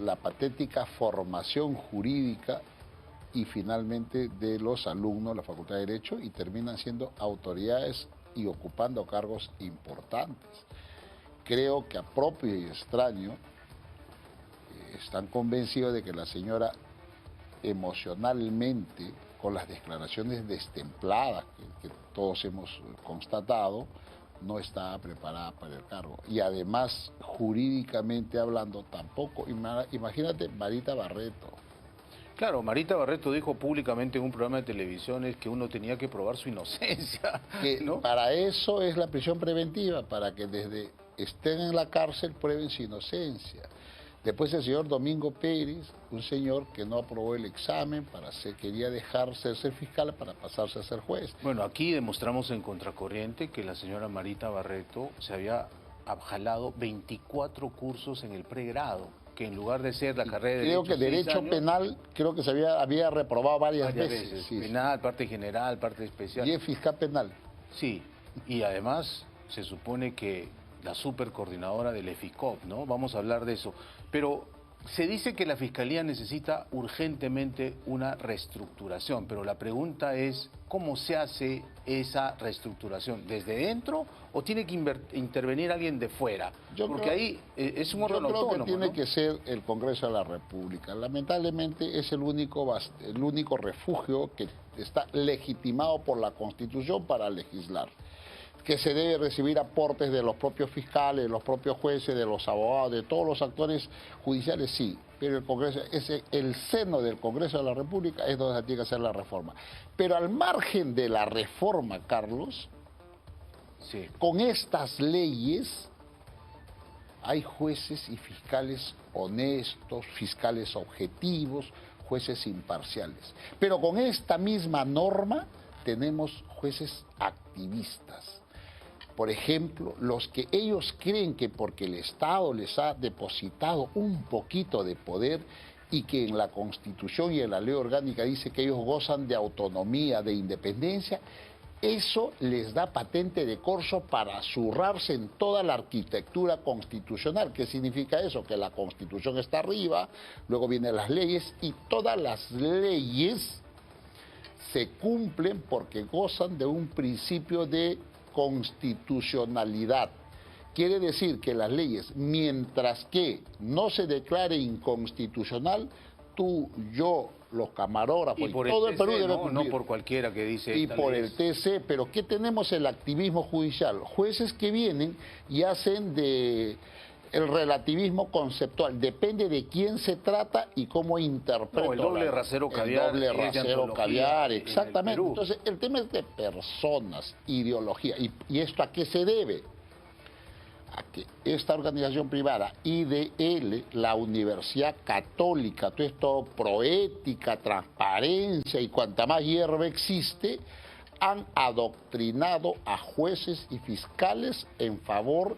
la patética formación jurídica y finalmente de los alumnos de la Facultad de Derecho, y terminan siendo autoridades y ocupando cargos importantes. Creo que a propio y extraño están convencidos de que la señora emocionalmente, con las declaraciones destempladas que todos hemos constatado, no está preparada para el cargo. Y además, jurídicamente hablando, tampoco. Imagínate Marita Barreto. Claro, Marita Barreto dijo públicamente en un programa de televisión que uno tenía que probar su inocencia, ¿no? Para eso es la prisión preventiva, para que desde estén en la cárcel prueben su inocencia. Después el señor Domingo Pérez, un señor que no aprobó el examen, quería dejarse ser fiscal para pasarse a ser juez. Bueno, aquí demostramos en Contracorriente que la señora Marita Barreto se había jalado 24 cursos en el pregrado, que en lugar de ser la carrera de Derecho, creo que Derecho Penal, creo que se había reprobado varias veces. Sí, penal, parte general, parte especial. Y es fiscal penal. Sí, y además se supone que la supercoordinadora del EFICOP, ¿no? Vamos a hablar de eso. Pero se dice que la Fiscalía necesita urgentemente una reestructuración, pero la pregunta es, ¿cómo se hace esa reestructuración? ¿Desde dentro o tiene que intervenir alguien de fuera? Porque ahí es un órgano autónomo. Yo creo que tiene que ser el Congreso de la República. Lamentablemente es el único refugio que está legitimado por la Constitución para legislar. Que se debe recibir aportes de los propios fiscales, de los propios jueces, de los abogados, de todos los actores judiciales, sí, pero el Congreso, el seno del Congreso de la República es donde se tiene que hacer la reforma. Pero al margen de la reforma, Carlos, sí, con estas leyes hay jueces y fiscales honestos, fiscales objetivos, jueces imparciales. Pero con esta misma norma tenemos jueces activistas. Por ejemplo, los que ellos creen que porque el Estado les ha depositado un poquito de poder y que en la Constitución y en la Ley Orgánica dice que ellos gozan de autonomía, de independencia, eso les da patente de corso para zurrarse en toda la arquitectura constitucional. ¿Qué significa eso? Que la Constitución está arriba, luego vienen las leyes y todas las leyes se cumplen porque gozan de un principio de constitucionalidad. Quiere decir que las leyes, mientras que no se declare inconstitucional, tú, yo, los camarógrafos y todo el Perú debe cumplir. No por cualquiera que dice y por el TC, pero ¿qué tenemos el activismo judicial? Jueces que vienen y hacen de el relativismo conceptual, depende de quién se trata y cómo interpreta. No, el doble rasero caviar. El doble rasero caviar, exactamente. Entonces, el tema es de personas, ideología. ¿Y esto a qué se debe? A que esta organización privada, IDL, la Universidad Católica, todo esto proética, transparencia y cuanta más hierba existe, han adoctrinado a jueces y fiscales en favor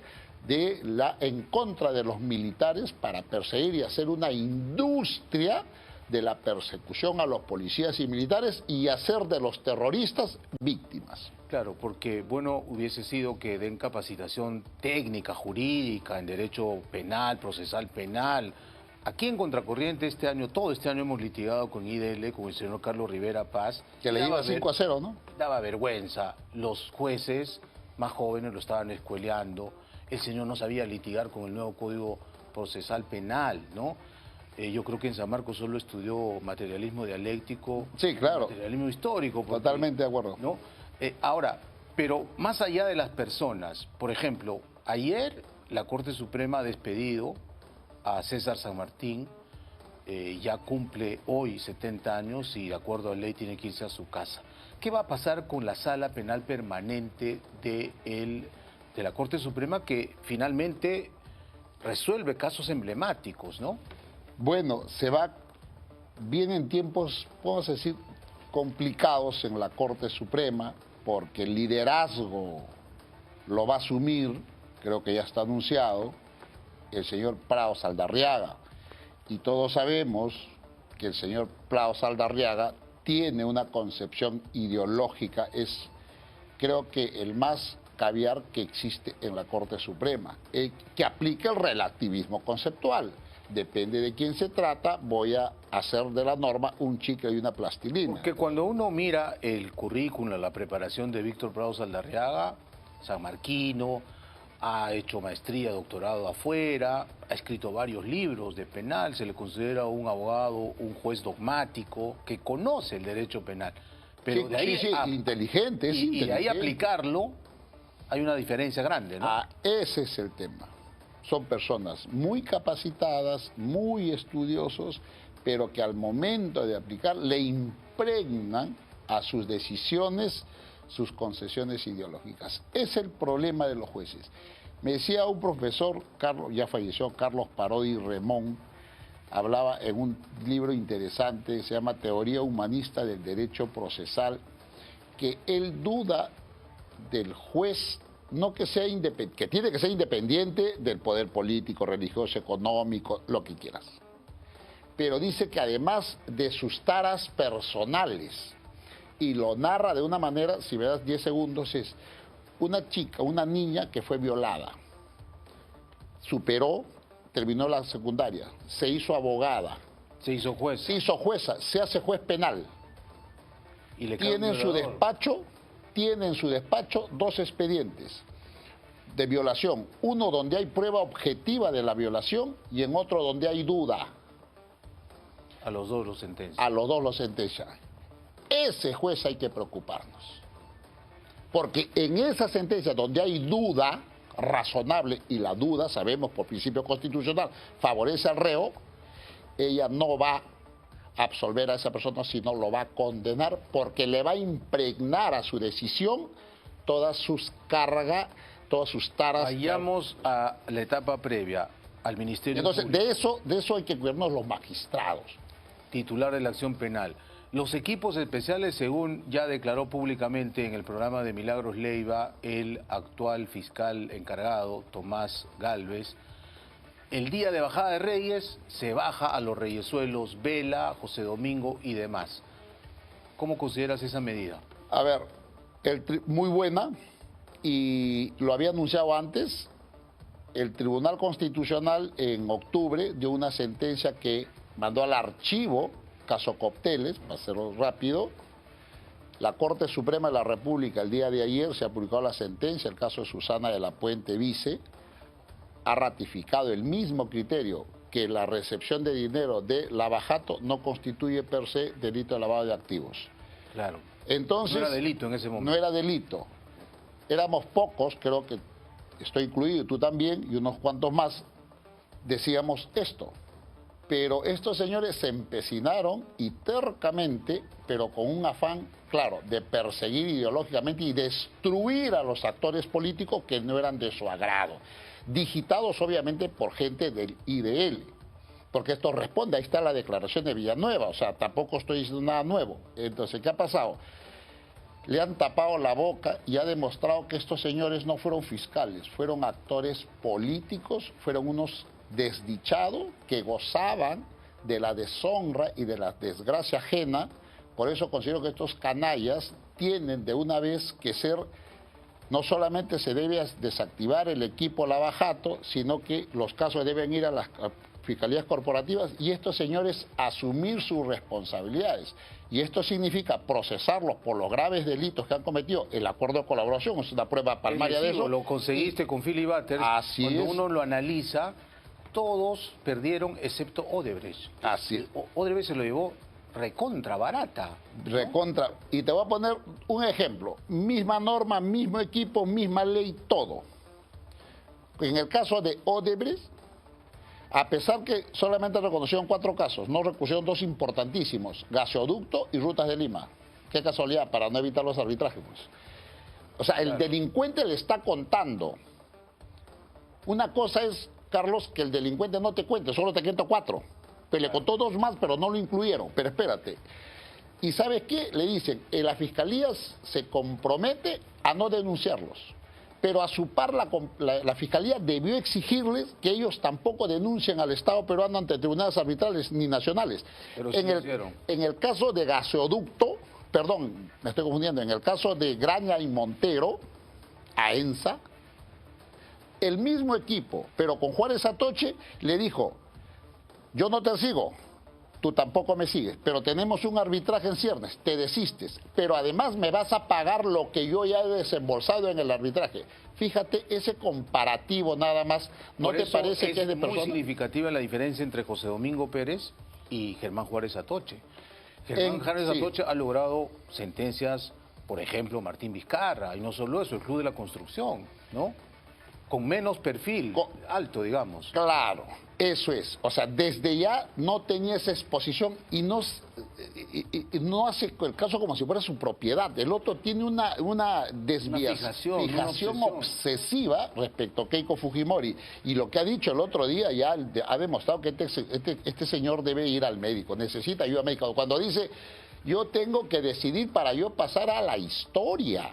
en contra de los militares para perseguir y hacer una industria de la persecución a los policías y militares y hacer de los terroristas víctimas. Claro, porque bueno hubiese sido que den capacitación técnica, jurídica, en derecho penal, procesal penal. Aquí en Contracorriente todo este año hemos litigado con IDL, con el señor Carlos Rivera Paz. Que le iba 5-0, ¿no? Daba vergüenza. Los jueces más jóvenes lo estaban escueleando. El señor no sabía litigar con el nuevo Código Procesal Penal, ¿no? Yo creo que en San Marcos solo estudió materialismo dialéctico. Sí, claro. Materialismo histórico. Porque, totalmente de acuerdo. ¿no? Ahora, pero más allá de las personas, por ejemplo, ayer la Corte Suprema ha despedido a César San Martín, ya cumple hoy 70 años y de acuerdo a ley tiene que irse a su casa. ¿Qué va a pasar con la Sala Penal Permanente de la Corte Suprema que finalmente resuelve casos emblemáticos, ¿no? Bueno, vienen tiempos, podemos decir, complicados en la Corte Suprema, porque el liderazgo lo va a asumir, creo que ya está anunciado, el señor Prado Saldarriaga. Y todos sabemos que el señor Prado Saldarriaga tiene una concepción ideológica, creo que el más caviar que existe en la Corte Suprema, que aplica el relativismo conceptual. Depende de quién se trata, voy a hacer de la norma un chicle y una plastilina. Porque cuando uno mira el currículum, la preparación de Víctor Prado Saldarriaga, sanmarquino, ha hecho maestría, doctorado afuera, ha escrito varios libros de penal, se le considera un abogado, un juez dogmático, que conoce el derecho penal. Pero sí, de ahí inteligente, y de ahí aplicarlo, hay una diferencia grande, ¿no? Ese es el tema. Son personas muy capacitadas, muy estudiosos, pero que al momento de aplicar le impregnan a sus decisiones sus concesiones ideológicas. Es el problema de los jueces. Me decía un profesor, ya falleció, Carlos Parodi Remón, hablaba en un libro interesante, se llama Teoría Humanista del Derecho Procesal, que él duda del juez, no que sea independiente, que tiene que ser independiente del poder político, religioso, económico, lo que quieras. Pero dice que además de sus taras personales, y lo narra de una manera, si me das 10 segundos, es una chica, una niña que fue violada, superó, terminó la secundaria, se hizo abogada. Se hizo juez. Se hizo jueza, se hace juez penal. Y le tiene en su despacho 2 expedientes de violación. Uno donde hay prueba objetiva de la violación y en otro donde hay duda. A los dos los sentencian. A los dos los sentencian. Ese juez hay que preocuparnos. Porque en esa sentencia donde hay duda razonable, y la duda, sabemos por principio constitucional, favorece al reo, ella no va a absolver a esa persona, sino lo va a condenar porque le va a impregnar a su decisión todas sus cargas, todas sus taras. Vayamos a la etapa previa, al Ministerio Entonces, Público. de eso hay que cuidarnos los magistrados. Titular de la acción penal. Los equipos especiales, según ya declaró públicamente en el programa de Milagros Leiva, el actual fiscal encargado, Tomás Gálvez, el día de bajada de Reyes se baja a los reyesuelos Vela, José Domingo y demás. ¿Cómo consideras esa medida? A ver, muy buena, y lo había anunciado antes. El Tribunal Constitucional en octubre dio una sentencia que mandó al archivo, caso Copteles, para hacerlo rápido. La Corte Suprema de la República el día de ayer se ha publicado la sentencia, el caso de Susana de la Puente Vice, ha ratificado el mismo criterio, que la recepción de dinero de lavajato no constituye per se delito de lavado de activos. Claro. Entonces, no era delito en ese momento. No era delito. Éramos pocos, creo que estoy incluido, tú también, y unos cuantos más, decíamos esto. Pero estos señores se empecinaron y tercamente, pero con un afán, claro, de perseguir ideológicamente y destruir a los actores políticos que no eran de su agrado. Digitados obviamente por gente del IDL, porque esto responde, ahí está la declaración de Villanueva, o sea, tampoco estoy diciendo nada nuevo. Entonces, ¿qué ha pasado? Le han tapado la boca y ha demostrado que estos señores no fueron fiscales, fueron actores políticos, fueron unos desdichados que gozaban de la deshonra y de la desgracia ajena. Por eso considero que estos canallas tienen de una vez que ser, no solamente se debe desactivar el equipo lavajato, sino que los casos deben ir a las fiscalías corporativas y estos señores asumir sus responsabilidades. Y esto significa procesarlos por los graves delitos que han cometido. El acuerdo de colaboración es una prueba palmaria de eso. Lo conseguiste con Philly Butters. Así Cuando es. uno lo analiza, todos perdieron excepto Odebrecht. Así es. Odebrecht se lo llevó recontra barata, ¿no? Recontra. Y te voy a poner un ejemplo. Misma norma, mismo equipo, misma ley, todo. En el caso de Odebrecht, a pesar que solamente reconocieron 4 casos, no recusieron 2 importantísimos, gasoducto y rutas de Lima. Qué casualidad, para no evitar los arbitrajes, pues. O sea, el delincuente le está contando. Una cosa es, Carlos, que el delincuente no te cuente, solo te cuento 4. Pero le contó 2 más, pero no lo incluyeron. Pero espérate. ¿Y sabes qué? Le dicen, la Fiscalía se compromete a no denunciarlos. Pero a su par la Fiscalía debió exigirles que ellos tampoco denuncien al Estado peruano ante tribunales arbitrales ni nacionales. Pero sí hicieron. En el caso de gasoducto, perdón, me estoy confundiendo, en el caso de Graña y Montero, AENSA, el mismo equipo, pero con Juárez Atoche, le dijo, yo no te sigo, tú tampoco me sigues, pero tenemos un arbitraje en ciernes, te desistes, pero además me vas a pagar lo que yo ya he desembolsado en el arbitraje. Fíjate, ese comparativo nada más, ¿no Por te eso parece que es de muy persona? significativa la diferencia entre José Domingo Pérez y Germán Juárez Atoche. Germán Juárez Atoche ha logrado sentencias, por ejemplo, Martín Vizcarra, y no solo eso, el Club de la Construcción, ¿no? Con menos perfil alto, digamos. Claro, eso es. O sea, desde ya no tenía esa exposición y no hace el caso como si fuera su propiedad. El otro tiene una desviación, fijación obsesiva respecto a Keiko Fujimori. Y lo que ha dicho el otro día ya ha demostrado que este señor debe ir al médico, necesita ayuda médica. Cuando dice, yo tengo que decidir para yo pasar a la historia.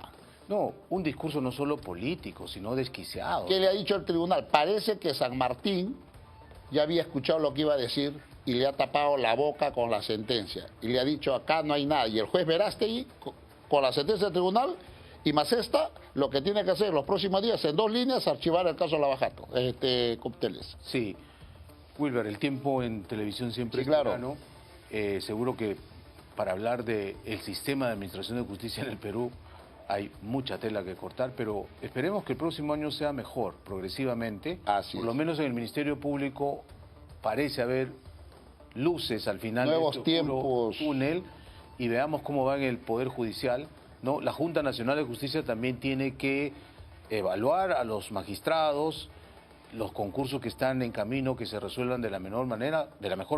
No, un discurso no solo político, sino desquiciado. ¿Qué le ha dicho el tribunal? Parece que San Martín ya había escuchado lo que iba a decir y le ha tapado la boca con la sentencia. Y le ha dicho, acá no hay nada. Y el juez Verástegui, con la sentencia del tribunal, y más esta, lo que tiene que hacer los próximos días, en 2 líneas, archivar el caso Lavajato, Copteles. Sí. Wilber, el tiempo en televisión siempre es claro. Plano. Seguro que para hablar del sistema de administración de justicia en el Perú hay mucha tela que cortar, pero esperemos que el próximo año sea mejor, progresivamente. Por lo menos en el Ministerio Público parece haber luces al final nuevos de este tiempos, túnel, y veamos cómo va en el Poder Judicial, ¿no? La Junta Nacional de Justicia también tiene que evaluar a los magistrados los concursos que están en camino que se resuelvan de la mejor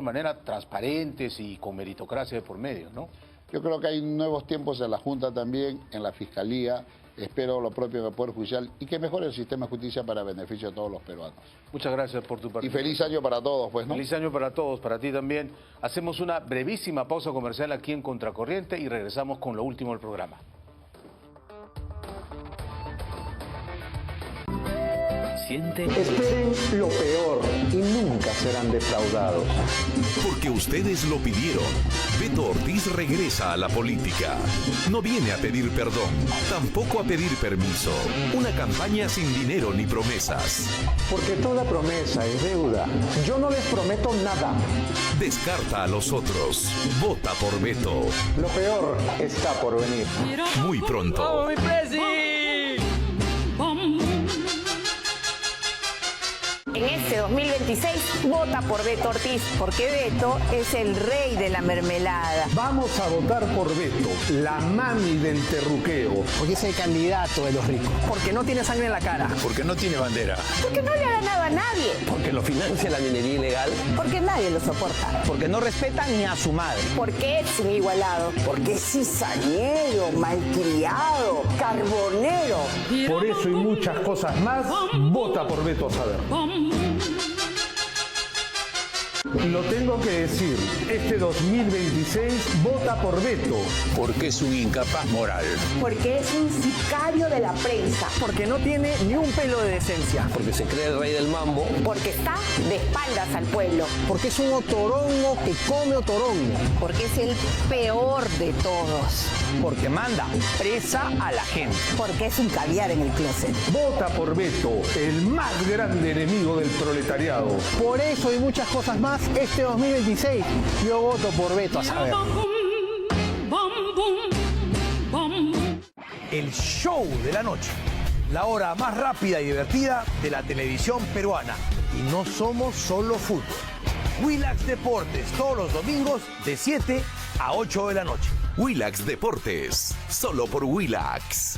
manera, transparentes y con meritocracia de por medio, ¿no? Yo creo que hay nuevos tiempos en la Junta también, en la Fiscalía. Espero lo propio en el Poder Judicial y que mejore el sistema de justicia para beneficio de todos los peruanos. Muchas gracias por tu participación. Y feliz año para todos, pues, ¿no? Feliz año para todos, para ti también. Hacemos una brevísima pausa comercial aquí en Contracorriente y regresamos con lo último del programa. Esperen lo peor y nunca serán defraudados. Porque ustedes lo pidieron. Beto Ortiz regresa a la política. No viene a pedir perdón, tampoco a pedir permiso. Una campaña sin dinero ni promesas. Porque toda promesa es deuda. Yo no les prometo nada. Descarta a los otros. Vota por Beto. Lo peor está por venir. Muy pronto. En este 2026, vota por Beto Ortiz, porque Beto es el rey de la mermelada. Vamos a votar por Beto, la mami del terruqueo. Porque es el candidato de los ricos. Porque no tiene sangre en la cara. Porque no tiene bandera. Porque no le ha ganado a nadie. Porque lo financia la minería ilegal. Porque nadie lo soporta. Porque no respeta ni a su madre. Porque es inigualado. Porque es cizañero, malcriado, carbonero. Por eso y muchas cosas más, vota por Beto a saber. Lo tengo que decir, este 2026 vota por Beto. Porque es un incapaz moral. Porque es un sicario de la prensa. Porque no tiene ni un pelo de decencia. Porque se cree el rey del mambo. Porque está de espaldas al pueblo. Porque es un otorongo que come otorongo. Porque es el peor de todos. Porque manda presa a la gente. Porque es un caviar en el closet. Vota por Beto, el más grande enemigo del proletariado. Por eso y muchas cosas más, este 2026 yo voto por Beto a saber. El show de la noche. La hora más rápida y divertida de la televisión peruana. Y no somos solo fútbol. Willax Deportes, todos los domingos de 7 a 8 de la noche. Willax Deportes, solo por Willax.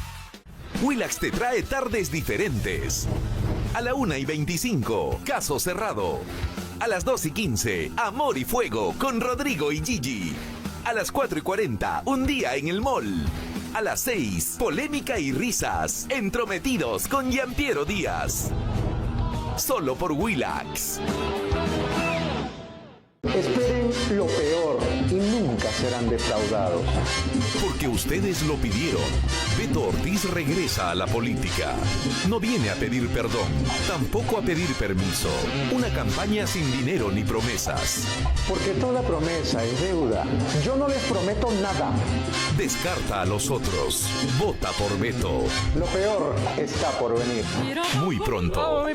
Willax te trae tardes diferentes. A la 1:25, Caso Cerrado. A las 2:15, Amor y Fuego con Rodrigo y Gigi. A las 4:40, Un día en el mall. A las 6, Polémica y risas, Entrometidos con Gianpiero Díaz. Solo por Willax. Esperen lo peor y nunca serán defraudados. Porque ustedes lo pidieron. Beto Ortiz regresa a la política. No viene a pedir perdón, tampoco a pedir permiso. Una campaña sin dinero ni promesas. Porque toda promesa es deuda. Yo no les prometo nada. Descarta a los otros. Vota por Beto. Lo peor está por venir. Muy pronto.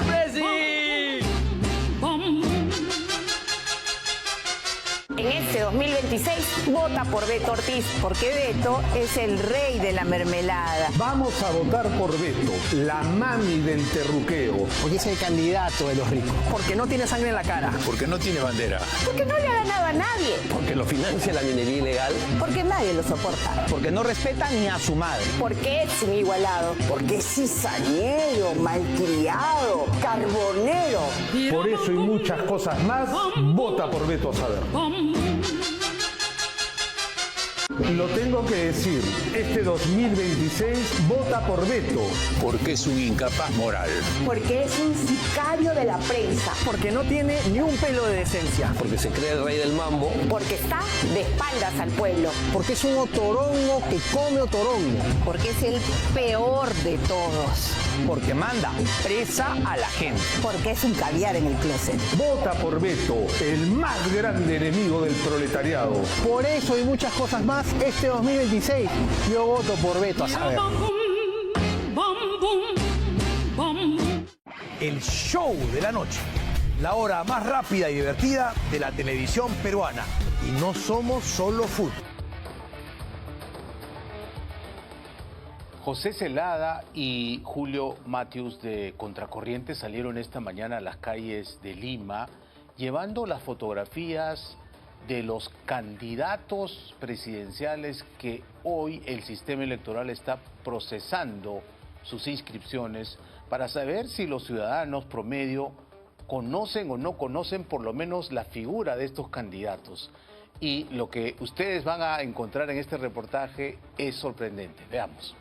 En este 2026, vota por Beto Ortiz, porque Beto es el rey de la mermelada. Vamos a votar por Beto, la mami del terruqueo. Porque es el candidato de los ricos. Porque no tiene sangre en la cara. Porque no tiene bandera. Porque no le ha ganado a nadie. Porque lo financia la minería ilegal. Porque nadie lo soporta. Porque no respeta ni a su madre. Porque es inigualado. Porque es cizañero, malcriado, carbonero. Por eso y muchas cosas más, vota por Beto a saber. Lo tengo que decir, este 2026 vota por Beto. Porque es un incapaz moral. Porque es un sicario de la prensa. Porque no tiene ni un pelo de decencia. Porque se cree el rey del mambo. Porque está de espaldas al pueblo. Porque es un otorongo que come otorongo. Porque es el peor de todos. Porque manda presa a la gente. Porque es un caviar en el closet. Vota por Beto, el más grande enemigo del proletariado. Por eso y muchas cosas más, este 2026 yo voto por Beto a saber. El show de la noche. La hora más rápida y divertida de la televisión peruana. Y no somos solo fútbol. José Celada y Julio Matthews de Contracorriente salieron esta mañana a las calles de Lima llevando las fotografías de los candidatos presidenciales que hoy el sistema electoral está procesando sus inscripciones para saber si los ciudadanos promedio conocen o no conocen por lo menos la figura de estos candidatos. Y lo que ustedes van a encontrar en este reportaje es sorprendente. Veamos.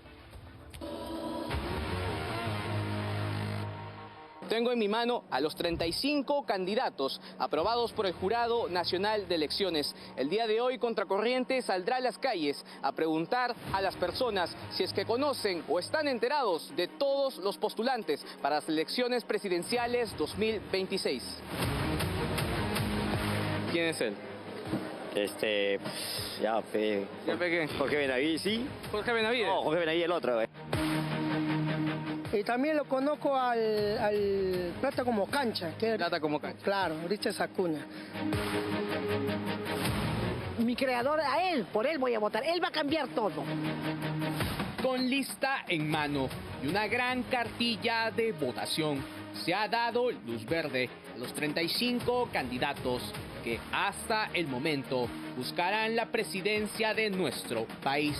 Tengo en mi mano a los 35 candidatos aprobados por el Jurado Nacional de Elecciones. El día de hoy, Contracorriente saldrá a las calles a preguntar a las personas si es que conocen o están enterados de todos los postulantes para las elecciones presidenciales 2026. ¿Quién es él? Jorge Benavides, sí. ¿Jorge Benavides? No, Jorge Benavides el otro, Y también lo conozco al Plata como Cancha. Plata como Cancha. Claro, Richard Acuña. Mi creador, a él, por él voy a votar. Él va a cambiar todo. Con lista en mano y una gran cartilla de votación, se ha dado luz verde a los 35 candidatos que hasta el momento buscarán la presidencia de nuestro país.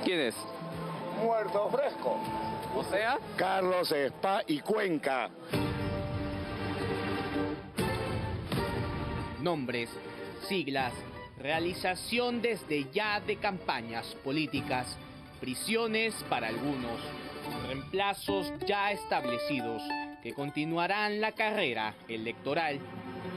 ¿Quién es? Muerto fresco. O sea, Carlos Spa y Cuenca. Nombres, siglas, realización desde ya de campañas políticas, prisiones para algunos, reemplazos ya establecidos que continuarán la carrera electoral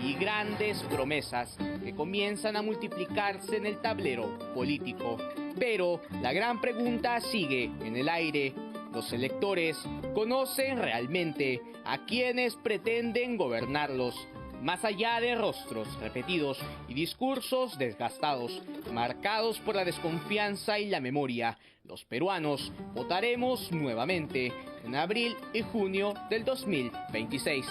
y grandes promesas que comienzan a multiplicarse en el tablero político. Pero la gran pregunta sigue en el aire. ¿Los electores conocen realmente a quienes pretenden gobernarlos? Más allá de rostros repetidos y discursos desgastados, marcados por la desconfianza y la memoria, los peruanos votaremos nuevamente en abril y junio del 2026.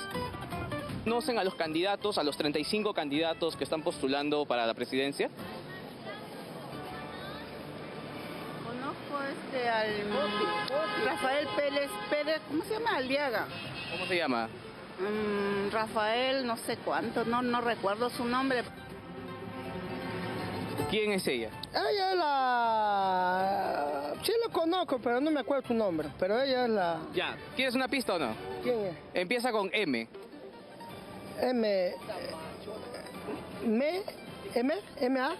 ¿Conocen a los candidatos, a los 35 candidatos que están postulando para la presidencia? Conozco al Rafael Pérez, ¿cómo se llama? Aliaga. ¿Cómo se llama? Rafael, no sé cuánto, no recuerdo su nombre. ¿Quién es ella? Ella es la... Sí lo conozco, pero no me acuerdo su nombre. Pero ella es la... Ya, ¿quieres una pista o no? ¿Quién es? Empieza con M. M-A.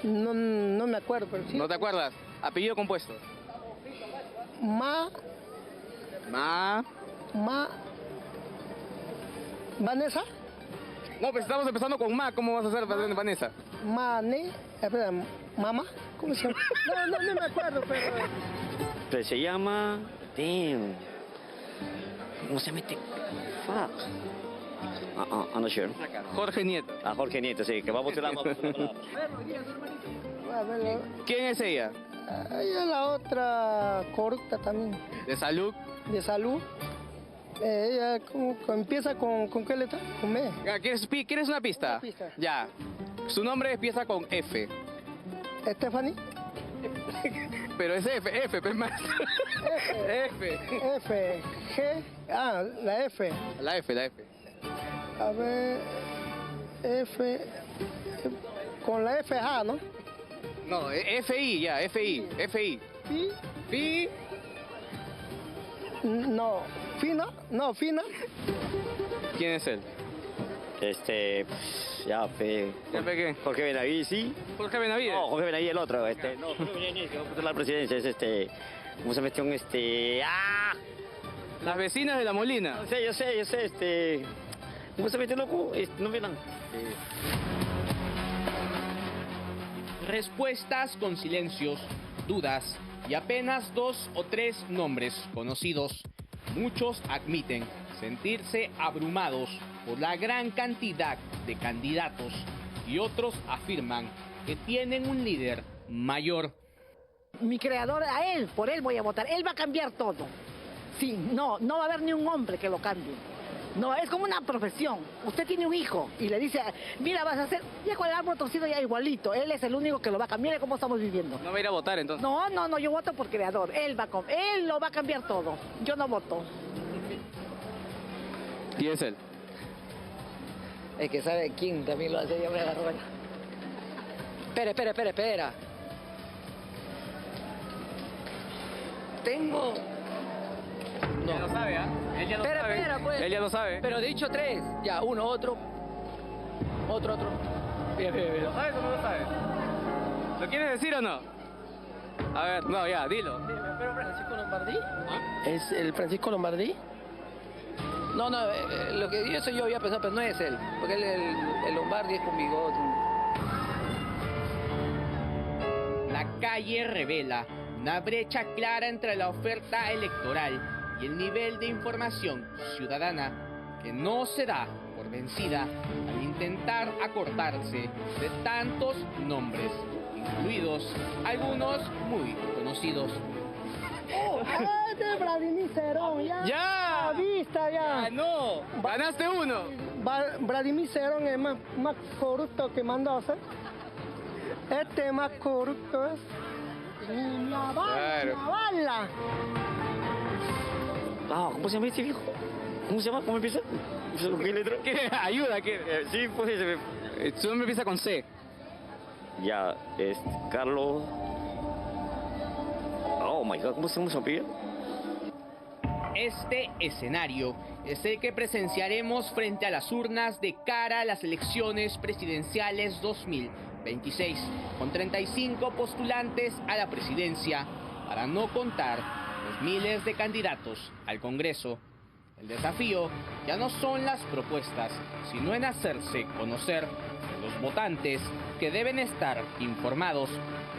No me acuerdo, pero sí. ¿No te acuerdas? Apellido compuesto. ¿Vanessa? No, pues estamos empezando con ¿cómo vas a hacer Vanessa? Espera, ¿Mamá? ¿Cómo se llama? No me acuerdo, pero... Se llama... ¿Cómo se mete? Fuck. I'm not sure. Jorge Nieto. Jorge Nieto, sí, que vamos a la... ¿Quién es ella? Ella es la otra corrupta también. ¿De salud? De salud. Ella empieza con qué letra? Con M. ¿Quieres una pista? Una pista. Ya. Su nombre empieza con F. ¿Stephanie? Pero es F, pues más. F, G, la F. La F. A ver, F, con la FA, ¿no? No, FI, ya, FI. ¿Fi? No, ¿Fina? No, ¿Fina? ¿Quién es él? ¿Qué? Jorge Benavides, sí. ¿Jorge Benavides? No, Jorge Benavides el otro, No, Jorge Benavides, que va a postular la presidencia, es ¿cómo se metió Las vecinas de La Molina. Yo sé, ¿cómo se metió loco? No me dan. Respuestas con silencios, dudas y apenas 2 o 3 nombres conocidos. Muchos admiten sentirse abrumados por la gran cantidad de candidatos y otros afirman que tienen un líder mayor. Mi creador, a él, por él voy a votar. Él va a cambiar todo. Sí, no va a haber ni un hombre que lo cambie. No, es como una profesión. Usted tiene un hijo y le dice, mira, vas a hacer, ya con el árbol torcido ya igualito. Él es el único que lo va a cambiar. Mire cómo estamos viviendo. ¿No va a ir a votar entonces? No, yo voto por creador. Él lo va a cambiar todo. Yo no voto. ¿Quién es él? El que sabe quién también lo hace, ya me agarró. Espera. Tengo... No. Ya lo sabe, ¿ah? Él ya lo sabe. Espera, pues. Él ya lo sabe. Pero he dicho 3. Ya, uno, otro. Otro. Bien. ¿Lo sabes o no lo sabes? ¿Lo quieres decir o no? A ver, no, ya, dilo. ¿Pero Francisco Lombardí? ¿Es el Francisco Lombardí? No, lo que eso yo había pensado, pero no es él. Porque el Lombardi es con bigote. La calle revela una brecha clara entre la oferta electoral y el nivel de información ciudadana que no se da por vencida al intentar acordarse de tantos nombres, incluidos algunos muy conocidos. De Vladimir Cerón, ya. ¡Ya! A vista, ya. ¡No! ¡Ganaste uno! Vladimir Cerón es más corrupto que Mendoza. Este más corrupto es. La bala. ¿Cómo se llama este viejo? ¿Cómo se llama? ¿Cómo empieza? ¿Qué letra? ¿Qué? Ayuda, ¿qué? Sí, pues... Su nombre empieza con C. Ya, es Carlos... Oh my God, ¿cómo se apellida? Este escenario es el que presenciaremos frente a las urnas de cara a las elecciones presidenciales 2026, con 35 postulantes a la presidencia, para no contar los miles de candidatos al Congreso. El desafío ya no son las propuestas, sino en hacerse conocer los votantes que deben estar informados.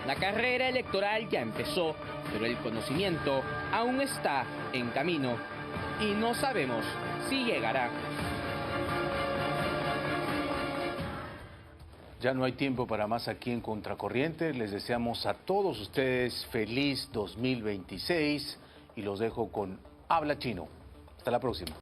La carrera electoral ya empezó, pero el conocimiento aún está en camino y no sabemos si llegará. Ya no hay tiempo para más aquí en Contracorriente. Les deseamos a todos ustedes feliz 2026 y los dejo con Habla Chino. Hasta la próxima.